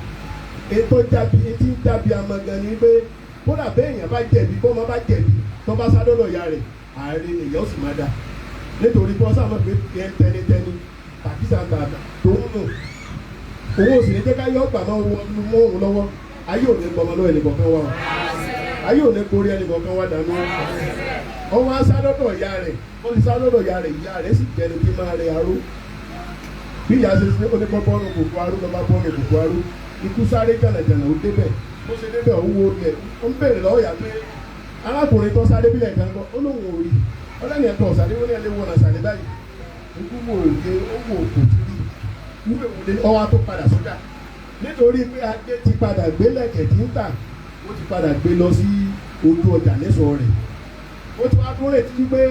ètò etí ń jábí amọ gan ni pé kódà bẹ́ẹ̀ èèyàn bá jẹ̀bi bọ́mọ bá jẹ̀bi tó bá sádọ́dọ̀ ya rẹ̀ ààrẹ èèyàn ó sì máa dà nítorí bọ́ sáà mọ̀ pé tẹnitẹni pàkísà gbàgbà tó ń nù owó sì ní jẹ́ ká yọ ọgbà máa wọ mọ́ òun lọ́wọ́ ayé ò ní gbọmọ lọ́wọ́ ẹnìkọ̀ọ̀kan wà ayé ò ní borí ẹnìkọ̀ọ̀kan wà dànù ọwọ́ asádọ́dọ̀ ya rẹ̀ ó ti sádọ́dọ̀ ya rẹ̀ sì jẹ́ni tí máa rẹ̀ aró bí ìyá ṣe ṣe onípọ̀ bọ́ọ̀nù kòkó aró lọ́ba bọ́ọ̀nù kòkó aró ikú sáré jànàjànà ó débẹ̀ ó ṣe débẹ̀ owó rẹ̀ ó ń bèrè lọ́wọ́ yà pé arákùnrin tó sáré bílẹ̀ kan kọ́ ó lóun ò rí ọlọ́ni ẹ̀kọ́ ọ̀sàdé wọ́n ní ẹlẹ́wọ̀n ọ̀nà sàlẹ̀ báyìí ikú wo òde owó òkò tí rí wúwo òde ọwọ́ tó padà sójà nítorí pé adé ti padà gbé lẹ̀kẹ̀ tí ń tà ó ti padà gbé lọ sí ojú ọjà lẹ́sọ̀ọ́ rẹ̀ ó ti wá tó retí pé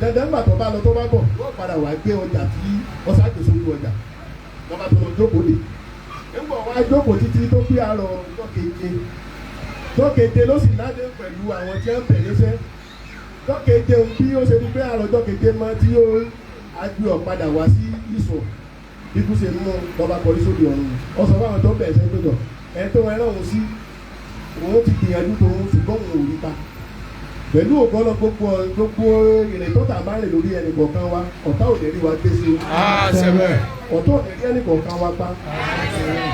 dandan gbà tó bá lọ tó bá bọ̀ yóò padà wá gbé ọjà tí ọ̀sàgbè sójú ọjà lọ́ba tó lọ jókòó lè nígbà wá jókòó títí tó pé àrọ̀ jọ́keje ló sì ládé pẹ̀lú àwọn tí wọ́n bẹ̀rẹ̀ iṣẹ́ jọ́keje bí ó ṣe ní pé àrọ̀ jọ́keje máa tí ó agbé ọ̀padà wá sí ìsọ̀ bíkú ṣe mú lọ́ba kọrí sóde ọ̀run ọ̀sán fáwọn tó bẹ̀rẹ̀ sẹ́ gbẹ̀dọ̀ ẹ̀ tó wọn ẹ̀rọ sí òun ti gbìyànjú tó òun ṣùgbọ́n òun ò rí pa pẹ̀lú ògbọ́nà gbogbo ìrìn tó tà bá rìn lórí ẹnì kọ̀ọ̀kan wa ọ̀tá ò lè rí wa gbé sí o ọ̀tá ò lè rí ẹnì kọ̀ọ̀kan wa pa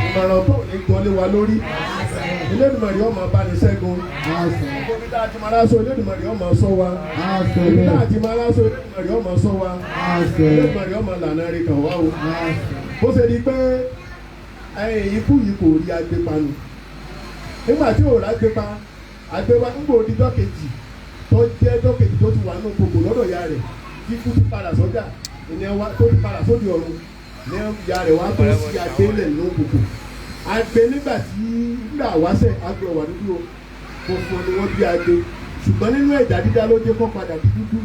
ìmọ̀ràn tó lè gbọ́lé wa lórí Elédùmarè ọmọ bá ní ṣẹ́gun ibi tá a ti máa láṣọ Elédùmarè ọmọ sọ wa ibi tá a ti máa láṣọ Elédùmarè ọmọ sọ wa Elédùmarè ọmọ lànà rẹ̀ kàn wá o bó ṣe di pé ikú yìí kò rí agbépanu nígbà tí òòrùn agbépa agbépa ń gbòó di dọ́kejì tó jẹ́ dọ́kejì tó ti wà nínú kòkò lọ́dọ̀ ya rẹ̀ tí kú ti padà sọ́jà ìyẹn wa tó ti padà sódì ọ̀run ní ya rẹ̀ wá tó sí agbélẹ̀ nínú kòkò agbe nígbà tí nígbà wáṣẹ̀ agbe ọ̀wà dúdú o funfun ni wọ́n bí agbe ṣùgbọ́n nínú ẹ̀já dídá ló dé kọ́ padà di dúdú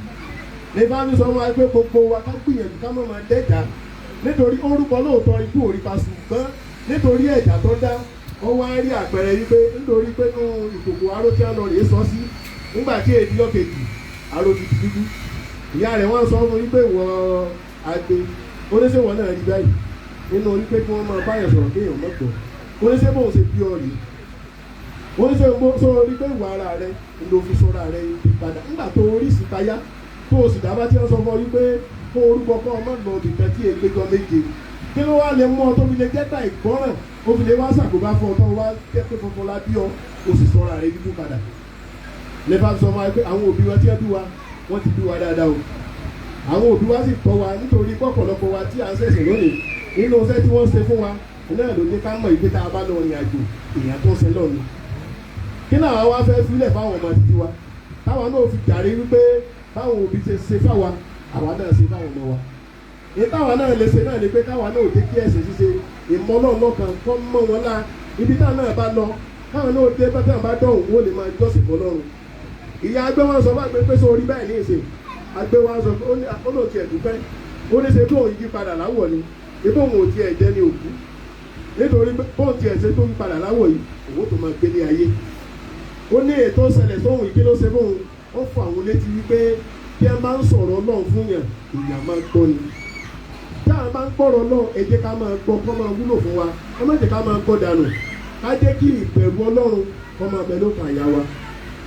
ní bá mi sọ wọn pé gbogbo wa ká gbìyànjú ká mọ̀ máa dẹ́jà nítorí orúkọ lóòótọ́ ikú òrìpa ṣùgbọ́n nítorí ẹ̀já tó dá wọ́n wá rí àpẹẹrẹ yìí pé nítorí pé nú ìkòkò aró tí wọ́n lọ rèé sọ sí nígbà tí èdè lọ́kejì aró ti di dúdú ìyá rẹ̀ wọ́n sọ fún wípé wọ́n agbe oníṣèwọ̀n náà rí báyìí nínú wípé kí wọ́n máa báyọ̀ sọ̀rọ̀ kéèyàn mọ́tò oníṣẹ́ bóun ṣe bí ọ rèé wọ́n ní sọ orí pé ìwà ara rẹ ló fi sọ́ra rẹ ìpadà nígbà tó orí sì táyà tó o sì dábàá tí wọ́n sọ fún ọ wípé kó orúkọ kọ́ ọmọ lọ bìkan tí ègbé jọ méje kí ló wá lè mú ọ tó fi lè jẹ́ta ìgbọ́ràn ó fi lè wá ṣàkóbá fún ọ tó wá jẹ́ pé funfun la bí ọ o sì sọ́ra rẹ yíkú padà lẹ́fà sọ fún wa pé àwọn òbí wa tí wọ́n bí wa wọ́n ti bí wa dáadáa o àwọn òbí wa sì tọ́ wa nítorí pọ̀pọ̀lọpọ̀ wa tí à ń ṣẹ̀ṣẹ̀ lónìí nínú iṣẹ́ tí wọ́n ṣe fún wa náà ló ní ká mọ̀ ìgbé tá a bá lọ rìn àjò èèyàn tó ń ṣe lọ́nu kí làwọn wá fẹ́ fílẹ̀ fáwọn ọmọ títí wa táwọn náà fi jàre wípé báwọn òbí ṣe fáwa àwa náà ṣe fáwọn ọmọ wa ní táwọn náà lè ṣe náà ni pé káwa náà ò dé kí ẹ̀sìn ṣíṣe ìmọ̀ náà lọ́kàn kọ́ mọ́ wọn lá ibi táwọn náà bá lọ káwọn náà dé bẹ́tẹ̀ bá dọ̀hùn wọ́n lè máa jọ́sìn fọlọ́run ìyá agbẹ́ wọn sọ fún àgbẹ̀ pé sórí báyìí ní ìsìn agbẹ́ wọn sọ pé ó lò tiẹ̀ dúpẹ́ ó ní ṣe bí òun yí padà láwọ̀ ni ebí òun ò tiẹ̀ jẹ́ ní òkú nítorí bóun tiẹ̀ ṣe tó yí padà láwọ̀ yìí òun tó máa gbélé ayé ó ní ètò ìṣẹ̀lẹ̀ sóhun ìdí ló ṣe fóun ó fọ àwọn létí wípé bí ẹ máa ń sọ̀rọ̀ Ọlọ́run fún yàn ìyá máa ń gbọ́ ni tá a máa ń gbọ́rọ̀ Ọlọ́run ẹ jẹ́ ká máa gbọ́ kó máa wúlò fún wa ẹ má jẹ́ ká máa gbọ́ dànù ká jẹ́ kí ìbẹ̀rù Ọlọ́run kó máa bẹ lókàn àyà wa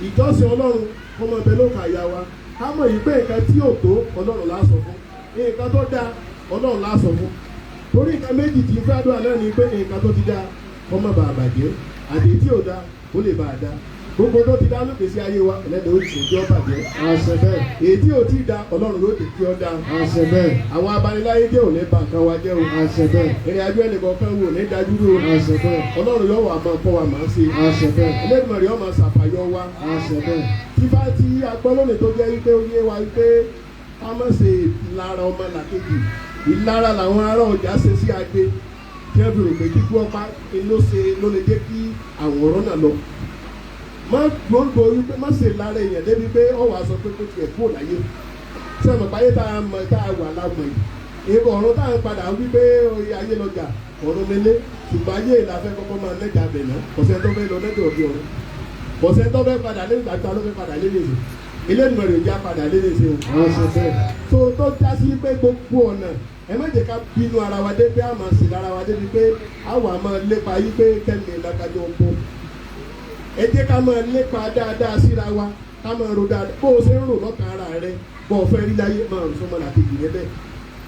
ìjọsìn Ọlọ́run kó máa bẹ lókàn àyà wa ká mọ̀ yìí pé nǹkan tí ò tó Ọlọ́run lá sọ fún nǹkan tó dáa Ọlọ́run lá sọ fún torí nǹkan méjì tí fẹ́dúrà náà ni pé nǹkan tó ti dáa kó má bàa bàjẹ́ àti tí ò dáa ó lè bàa dáa gbogbo tó ti dá lókè sí ayé wa ẹlẹ́dẹ̀ ó ti jọ́ bàjẹ́ àṣẹ bẹ́ẹ̀ èyí tí ò tí ì da Ọlọ́run ló ti kí ọ da àṣẹ bẹ́ẹ̀ àwọn abaniláyé jẹ́ òní ba nǹkan wa jẹ́ o àṣẹ bẹ́ẹ̀ ìrìn àjò ẹnìkan kan wò ní dájúrò àṣẹ bẹ́ẹ̀ Ọlọ́run yóò wà máa kọ́ wa máa ṣe àṣẹ bẹ́ẹ̀ Ẹlẹ́dùmarè yóò máa ṣàfàyọ wa àṣẹ bẹ́ẹ̀ tífà tí agbọ́ lónìí tó jẹ́ wípé ó yé wa wípé ká má ṣe ìlara ọmọ làkejì ìlara làwọn ará ọjà ṣe sí agbe tí wọ́n fi rò pé kíkú ọpá ló lè jẹ́ kí àwòrán náà lọ má gbọ́dọ̀ wípé má ṣe lára èèyàn débi pé ọ̀wọ́ aṣọ pé kó tiẹ̀ kúrò láyé sẹ́mi báyé tá a wà lágbọ̀n yìí èrò ọ̀run tá a padà wípé ayé lọ́jà ọ̀run lélẹ̀ ṣùgbọ́n ayé ìlàfẹ́ kọ́kọ́ máa lẹ́jà bẹ̀ náà kọ̀sẹ́ tó fẹ́ lọ lẹ́jọ́ òbí ọ̀run kọ̀sẹ́ tó fẹ́ padà lé ìgbàgbọ́ ló fẹ́ padà lé lèṣe Elédùmarè ò já padà lé lèṣe o tó já sí pé gbogbo ọ̀nà ẹ má jẹ́ ká bínú ara wa dé pé a máa sì lára wa débi pé a wà máa lépa yí pé kẹ́mi ìlàkàjọ ọ̀pọ̀ ẹ jẹ́ ká máa lépa dáadáa síra wa ká máa ro dáadáa bó o ṣe ń rò lọ́kàn ara rẹ bó o fẹ́ rí láyé máa rò sọmọlàkejì rẹ bẹ́ẹ̀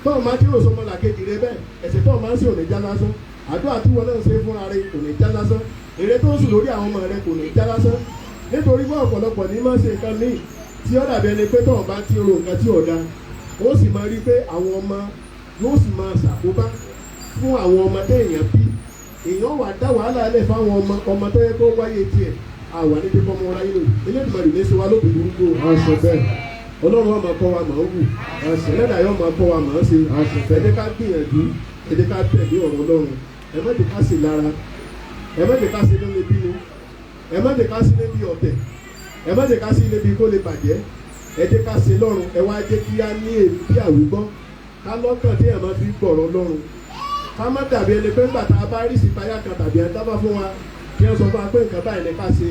tó o máa ti rò sọmọlàkejì rẹ bẹ́ẹ̀ ẹ̀ṣẹ̀ tó o máa ń ṣe ò ní já lásán àdúrà tí wọn náà ṣe fúnra rẹ kò ní já lásán èrè tó ń sùn lórí àwọn ọmọ rẹ kò ní já lásán nítorí pé ọ̀pọ̀lọpọ̀ ní máa ṣe nǹkan míì tí ó dàbí ẹni pé tó o bá ti ro nǹkan tí ò da ó sì máa rí pé àwọn ọmọ yóò sì máa ṣàkóbá fún àwọn ọmọ téèyàn bí èèyàn wà dá wàhálà lẹ̀ fáwọn ọmọ tó yẹ kó wáyé tiẹ̀ àwa níbi kọ́ ọmọ ọ̀ráyé lò Elédùmarè ní sọ́wọ́ lóbi burúkú àṣẹ bẹ́ẹ̀ Ọlọ́run wa máa kọ́ wa máa wù àṣẹ lẹ́dàá yóò máa kọ́ wa máa ṣe àṣẹ ẹ̀dẹ́ ká gbìyànjú ẹ̀dẹ́ ká tẹ̀lé ọ̀rọ̀ Ọlọ́run ẹ má jẹ́ ká sí lára ẹ má jẹ́ ká sí lórí bínú ẹ má jẹ́ ká sí níbi ọ̀tẹ̀ ẹ má jẹ́ ká sí níbi kó lè bàjẹ́ ẹ jẹ́ ká sí lọ́run ẹ wá jẹ́ kí á ní èbí àwùgbọ́ ká lọ́kàn tí ẹ̀ máa fi gbọ̀rọ̀ Ọlọ́run ká má dàbí ẹni pé ńgbà tá a bá rí sí táyà kan tàbí ẹ̀ dábàá fún wa kí wọ́n sọ fún wa pé nǹkan báyìí ni ká ṣe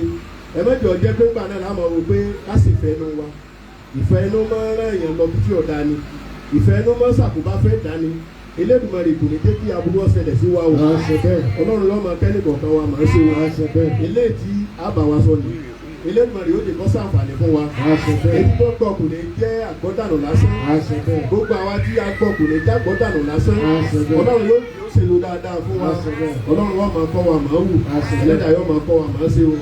ẹ mẹ́jọ jẹ́ pé ńgbà náà láwọn wò pé ká sì fẹ́ inú wa ìfẹ́ inú máa ń rán èèyàn lọ bí tí ò dání ìfẹ́ inú máa ń ṣàkóbá fẹ́ dání Elédùmarè kò ní jẹ́ kí aburú ọ̀sẹ̀lẹ̀ sí wa o Ọlọ́run yóò máa kẹ́ni kọ̀ọ̀kan wa máa ń ṣe wa eléyìí tí a bá wa sọ ni Elédùmarè yóò jẹ́ kó ṣàǹfààní fún wa èyí tó gbọ́ kò ní jẹ́ àgbọ́dànù lásán gbogbo àwa tí a gbọ́ kò ní jẹ́ àgbọ́dànù lásán Ọlọ́run yóò ṣèlú dáadáa fún wa Ọlọ́run wa máa kọ́ wa máa wù Ẹlẹ́dàá yóò máa kọ́ wa máa ṣe o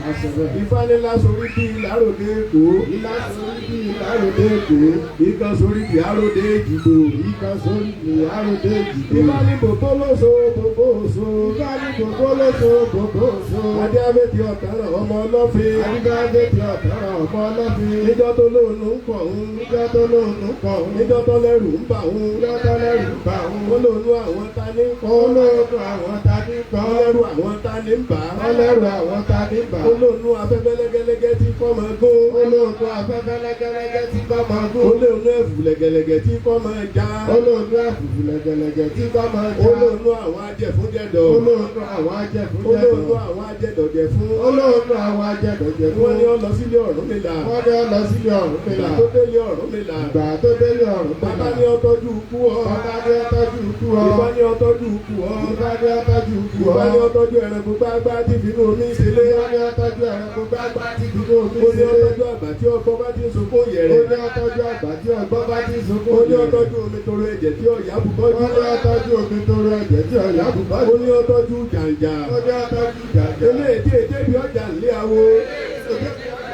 Ifá ní lásòrí bí ìlàròdé èkó ìkan sórí bí àròdé èjìgbò Ifá ní bòbó lóso bòbó òso adé abẹ́tì ọ̀tàrà ọmọ ọlọ́fin níjọ́ tó lóònù ń kọ̀ ń níjọ́ tó lẹ́rù ń bà ń ó lóònù àwọn ta ní kọ́ ó lẹ́rù àwọn ta ní ń bà ó lóònù afẹ́fẹ́ lẹ́gẹ́lẹ́gẹ́ tí kọ́ kọ́ máa gún. Olóòtú afẹ́fẹ́ lẹ́gẹ́lẹ́gẹ́ tí kọ́ máa gún. Olóòtú ẹ̀fù lẹ̀gẹ̀lẹ̀gẹ̀ tí kọ́ máa já. Olóòtú ẹ̀fù lẹ́gẹ̀lẹ́gẹ̀ tí kọ́ máa já. Olóòtú àwọn ajẹ̀fúnjẹ̀dọ̀. Olóòtú àwọn ajẹ̀fúnjẹ̀dọ̀. Olóòtú àwọn ajẹ̀dọ̀jẹ̀ fún. Olóòtú àwọn ajẹ̀dọ̀jẹ̀ fún. Wọ́n ní ó lọ sílé Ọ̀rúnmìlà. Wọ́n ní ó lọ sílé Ọ̀rúnmìlà. Ìgbà tó délé Ọ̀rúnmìlà. Ìgbà tó délé Ọ̀rúnmìlà. Bàbá ní ó tọ́jú ikú ọ. Bàbá ní ó tọ́jú ikú ọ. Ìbá ní ó tọ́jú ikú ọ. Ìbá ní ó tọ́jú ikú ọ. Ìbá ní ó tọ́jú ẹranko gbágbá tí bínú omi ṣẹlé. Ìbá ní ó tọ́jú ẹranko gbágbá tí bínú omi Ó ní ó ṣẹlé. tọ́jú àgbà tí ọgbọ́n bá ti ń sunkún Ó yẹ̀rẹ̀. ní ó tọ́jú àgbà tí ọgbọ́n bá ti sunkún. Ó ní ó tọ́jú omi toro ẹ̀jẹ̀ tí ọ̀yà bùbọ́ jù. Ó ní ó tọ́jú omi tó rẹ ẹ̀jẹ̀ tí ọ̀yà bùbá. Ó ní ó tọ́jú jàǹjà. Ó ní ó tọ́jú jàjà. Eléyìí èdè bí ọjà ńlé awo.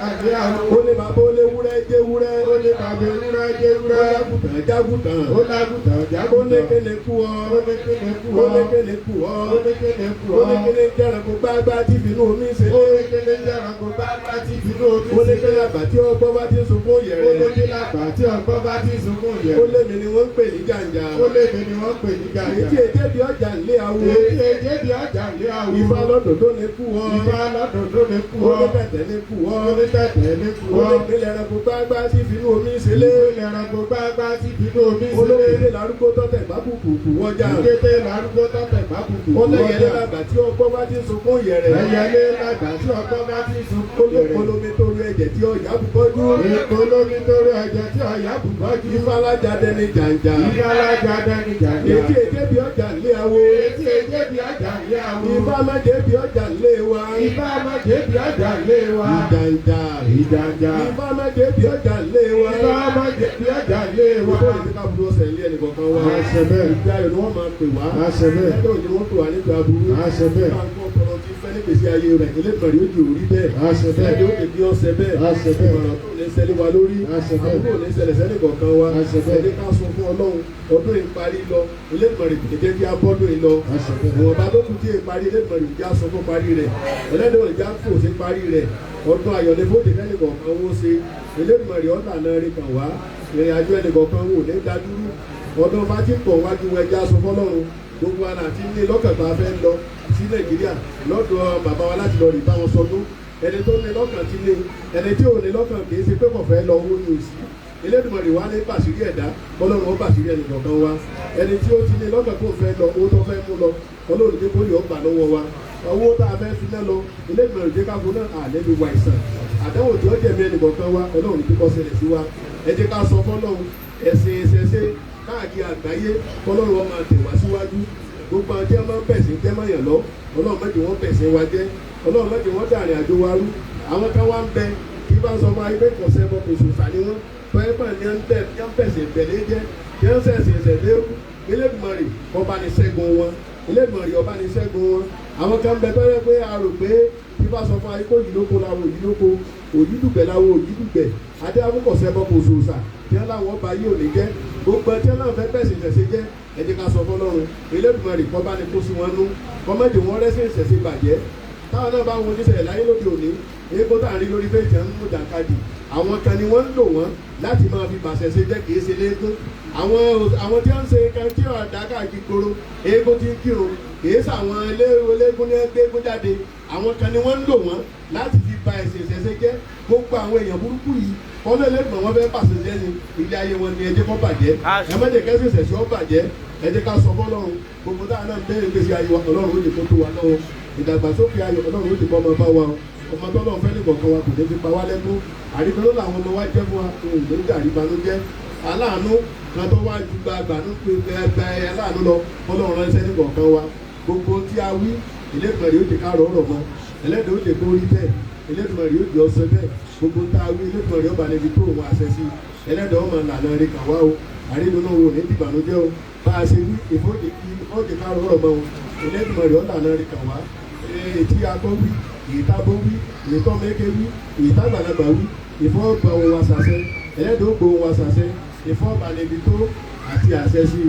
Àti àwọn Ó ní bàbá ó lé wúrẹ́ jẹ́ wúrẹ́. ó ní bàbá ewúrẹ́ jẹ́ Ó ewúrẹ́. lágùtàn jágùtàn. Ó lágùtàn Ó ní jágùtàn. kéne kú ọ. Ó ní kéde kú Ó ọ. ní kéne kú ọ. Ó ní kéde kú Ó ọ. ní kéne jẹ́ranko gbágbá tí bínú omi Ó ṣẹlé. ní kéde jẹ́ranko gbágbá tí bínú omi Ó ní ṣẹlẹ̀. kéne àgbà tí ọgbọ́n bá ti ń sunkún Ó ní yẹ̀rẹ̀. kéde àgbà tí ọgbọ́n bá ti sunkún yẹ̀. Ó lé mi ni wọ́n ń pè ní jàǹjà. Ó lé mi ni wọ́n pè ní Èyí jàjà. tí èdè bí ọjà ńlé awo. Èyí èjé di ọjà lé àwọn. Ifá lọ́dọ̀ tó ní kú ọ. Ifá lọ́dọ̀ tó ní kú Ó ọ. ní tẹ̀tẹ̀ ní kú ọ. Ó ní tẹ̀tẹ̀ ní kú Ó ọ. ní ìpínlẹ̀ ẹranko gbágbá tí bínú omi ṣẹlé. Ilé ẹranko gbágbá tí bínú omi Olókèlè ṣẹlẹ̀. lárúgbó tọ́tẹ̀ gbábùkù wọ́jà. Kété lárúgbó tọ́tẹ̀ gbábùkù. Ó lẹ́yẹlé lágbà tí ọgbọ́n bá ti ń sunkún yẹ̀rẹ̀. Ẹyẹlé lágbà tí ọgbọ́n bá ti sunkún yẹ̀rẹ̀. Olómi tó ru ẹ̀jẹ̀ tí ọ̀yà bùbọ́jú. Èkó lómi tó rẹ ẹ̀jẹ̀ tí ọ̀yà bùbọ́jú. Ifá alájáde ní jàǹjà. Ifá alájà dání jàjà. Ètí èdè bí ọjà ńlé awo. Etí èjé di ọjà lé àwọn. Ifá májè bí ọjà ńlé wa. Ifá májè di ọjà lé wa. Ìjàǹjà. Ìjàjà. Ifá májè bí ọjà ńlé wa. Ifá májè di ọjà lé wa. Ìwọ́n ìdí ká burú ọ̀sẹ̀ ilé ẹnìkọ̀ọ̀kan wa. Àṣẹ bẹ́ẹ̀. Ìgbé ayọ̀ ni wọ́n máa pè wá. Àṣẹ bẹ́ẹ̀. Ẹjọ́ òjò wọn pè wá nígbà burú. Àṣẹ bẹ́ẹ̀. Bá ń kọ́ ọpọlọ tí fẹ́ nígbèsí ayé rẹ̀. Elédùmarè ó di òrí bẹ́ẹ̀. Àṣẹ bẹ́ẹ̀. Ẹjọ́ òjò bí ọ̀sẹ̀ bẹ́ẹ̀. Àṣẹ bẹ́ẹ̀. Ìmọ̀ràn tó ní ṣẹlẹ̀ wa lórí. Àṣẹ bẹ́ẹ̀. Àbúrò ní ṣẹlẹ̀ sẹ́nìkọ̀ọ̀kan wa. Àṣẹ bẹ́ẹ̀. Ẹni ká sọ fún Ọlọ́run ọdún yìí parí lọ. Elédùmarè kò jẹ́ kí a bọ́dún yìí lọ. Àṣẹ bẹ́ẹ̀. Ìwọ̀nba tó kù tí èyí parí Elédùmarè ìjà sọ fún parí rẹ̀. Ẹlẹ́dùmarè ìjà kò sí parí rẹ̀. Ọdún ayọ̀ ni bóde kẹ́nìkọ̀ọ̀kan wó ṣe. Elédùmarè ọ̀tà náà rí kàn wá. Ìrìn àjò ẹnìkọ̀ọ̀kan wò ní dádúró. Ọdún bá ti pọ̀ wájú ẹja sọ fọ́lọ́run. Gbogbo ara àti ní lọ́kàn tó a fẹ́ lọ sí Nàìjíríà lọ́dọ̀ bàbá wa láti lọ rí bá wọn sọdún. Ẹni tó ní lọ́kàn ti ní, ẹni tí ò ní lọ́kàn kì í ṣe pé kò fẹ́ lọ owó ní òsì. Elédùmarè wá ní bàṣírí ẹ̀dá, Ọlọ́run ó bàṣírí ẹnì kọ̀ọ̀kan wa. Ẹni tí ó ti ní lọ́kàn kó fẹ́ lọ, owó tó fẹ́ mú lọ, Ọlọ́run dé kó lè ó gbà lọ́wọ́ wa. Owó tá a fẹ́ fi náà lọ, Elédùmarè dé ká fún náà àlejò wa ìsàn. Àdánwò tí ó jẹ̀mí ẹnì kọ̀ọ̀kan wa, Ọlọ́run dé kó ṣẹlẹ̀ sí wa. Ẹ jẹ́ ká sọ fọ́lọ́run ẹ̀sìn ìṣẹ̀ṣe káàkiri àgbáyé, Ọlọ́run ó máa tẹ̀ wá síwájú. Gbogbo àwọn tí wọ́n máa ń bẹ̀sìn jẹ́ mọ̀yàn lọ, Ọlọ́run má jẹ́ wọ́n bẹ̀sìn wa jẹ́, Ọlọ́run má jẹ́ wọ́n dàrin àjò wa rú. Àwọn kan wá ń bẹ kí bá sọ fún ayé pé kọ̀ọ̀sẹ̀ bọ̀ kò sùn sàní wọn. Pẹ́ẹ́pẹ́ ni wọ́n ń bẹ̀sìn ìbẹ̀lẹ̀ jẹ́, kí wọ́n sẹ̀sìn ìṣẹ̀lẹ̀ Elédùmarè ọba ní ṣẹ́gun wọn. Elédùmarè ọba ní ṣẹ́gun wọn. Àwọn kan bẹ tọ́lẹ̀ pé a rò pé kí bá sọ fún ayé pé òyìnbó làwọn òyìnbó òyìnbùgbẹ̀ làwọn òyìnbùgbẹ̀ adé akókọ̀sẹ̀ bọ̀ kò sùn sà tí wọ́n láwọn ọba yìí ò ní jẹ́ gbogbo ẹtí náà fẹ́ bẹ̀sìn ìṣẹ̀ṣe jẹ́ ẹ jẹ́ ká sọ fọ́lọ́run Elédùmarè kọ́ bá ní kó sí wọn nú kọ́mẹ́jì wọn rẹ́sìn ìṣẹ̀ṣe bàjẹ́ táwọn náà bá wọn oníṣẹ̀lẹ̀ láyé lóde òní eégún tá à ń rí lórí fẹ́ẹ̀tì ń mú jàkadì àwọn kan ni wọ́n ń lò wọ́n láti máa fi bàṣẹ̀ṣe jẹ́ kìí ṣe léégún àwọn tí wọ́n ń ṣe kan tí ọ̀dà káàkiri gbòòrò eégún tí ń kírun kìí ṣàwọn eléégún ní ẹgbẹ́gún jáde àwọn kan ni wọ́n ń lò wọ́n láti fi ba ẹ̀sìn ìṣẹ̀ṣe jẹ́ gbogbo àwọn èèyàn burúkú yìí kọ́lé lẹ́gbọ̀n wọn fẹ́ pàṣẹ jẹ́ ni ilé ayé wọn ni ẹ jẹ́ kó bàjẹ́ ẹ má jẹ́ kẹ́sì ìṣẹ̀ṣẹ̀ ó bàjẹ́ ẹ jẹ́ ká sọ fọ́lọ́run gbogbo táwọn náà ń bẹ́ẹ̀ gbèsè ayé wa Ọlọ́run ó lè kó tó wa lọ́wọ́ ìdàgbàsókè ayọ̀ Ọlọ́run ó lè kọ́ ọmọ bá wa ọmọ tọ́lọ́ fẹ́ nìkan kan wa kò ní fi pa wá lẹ́kún àrídọ́ló làwọn ọmọ wa jẹ́ fún wa òun ló dàrí banújẹ́ aláàánú kan tó wá ju gbàgbànú pé ẹgbẹ́ aláàánú lọ Ọlọ́run ránṣẹ́ nìkan kan wa gbogbo tí a wí Elédùmarè ó ti ká rọ̀ọ̀rọ̀ mọ́ Ẹlẹ́dàá ó ti kó rí bẹ́ẹ̀ Elédùmarè ó di ọsẹ bẹ́ẹ̀ gbogbo tá a wí Elédùmarè ó bá níbi tó òun àṣẹ sí Ẹlẹ́dàá ó máa lànà rẹ̀ kàn wá o àrídọ́ló wo ní dìbànújẹ́ o bá a ṣe wí ìfọ́jì ká rọ̀ọ̀rọ̀ mọ́ o Elédùmarè ó lànà rẹ̀ kàn wá ètí akọ́ wí ìtabó wí ìtọ́mẹ́kẹ́ wí ìtagbàlagbà wí ìfọ́gbà ohun àṣàṣẹ Ẹlẹ́dàá ó gbóhun àṣàṣẹ ìfọ́gbà níbi tó àti àṣẹ sí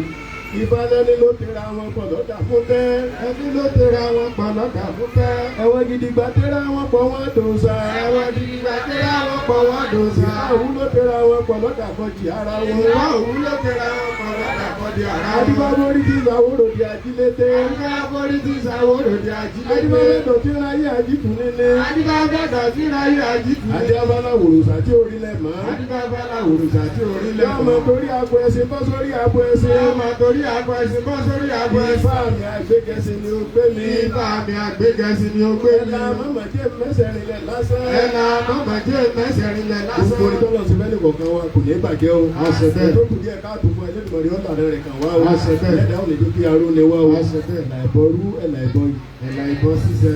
ìbálẹ́ni ló tẹ̀ra wọn pọ̀ lọ́dà fún tẹ́. Ẹni ló tẹ̀ra wọn pọ̀ lọ́dà fún tẹ́. Ẹ̀wọ̀n gidigba tẹ̀ra wọn pọ̀ wọ́n dùn sá. Ẹ̀wọ̀n gidigba tẹ̀ra wọn pọ̀ wọ́n dùn sá. Ìwà òwú ló tẹ̀ra wọn pọ̀ lọ́dà fọ́jì ara wọn. Ìwà òwú ló tẹ̀ra wọn pọ̀ lọ́dà àkọ́dé ara. Adébáborí ti ìsàwòrò di ajílété. Adébáborí ti ìsàwòrò di ajílété. Adébábẹ́dọ̀ tí ń ráyé àjítù nílé. Adébábẹ́dọ̀ tí ń ráyé àjítù nílé. Adébábálá wòròsà tí orílẹ̀ mọ́. Adébábálá wòròsà tí orílẹ̀ mọ́. Yọ́mọ torí agbo ẹṣin bọ́ sórí agbo ẹṣin. Yọ́mọ torí agbo ẹṣin bọ́ sórí agbo ẹṣin. Ifá mi àgbégẹṣin ni ó gbé mi. Ifá mi àgbégẹṣin ni ó gbé mi. Ẹ̀la mọ̀mọ̀dé mẹ́sẹ̀rinlẹ̀ lásán. Ẹ̀la mọ̀mọ̀dé mẹ́sẹ̀rinlẹ̀ lásán. Gbogbo ìtọ́lọ̀ sí fẹ́lẹ̀ kọ̀ọ̀kan wa kò ní bàjẹ́ o. Àṣẹ bẹ́ẹ̀. Ètò kù díẹ̀ káàtó fún ẹlẹ́dùnmọ̀rí ọ̀làdẹ rẹ̀ kàn wá o. Àṣẹ bẹ́ẹ̀. Ẹlẹ́dàá ò lè dé kí aró ni wá o. Àṣẹ bẹ́ẹ̀. Ẹ̀là ìbọrú ẹ̀là ìbọ yìí. Ẹ̀là ìbọ ṣíṣe.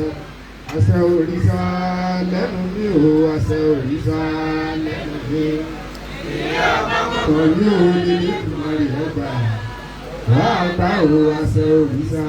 Àṣẹ òrìṣà lẹ́nu mi ò àṣẹ òrìṣà lẹ́nu mi. Kọ̀ọ̀yún ò ní ìtumọ̀ rẹ̀ gbà. Wàá gbà ò àṣẹ òrìṣà.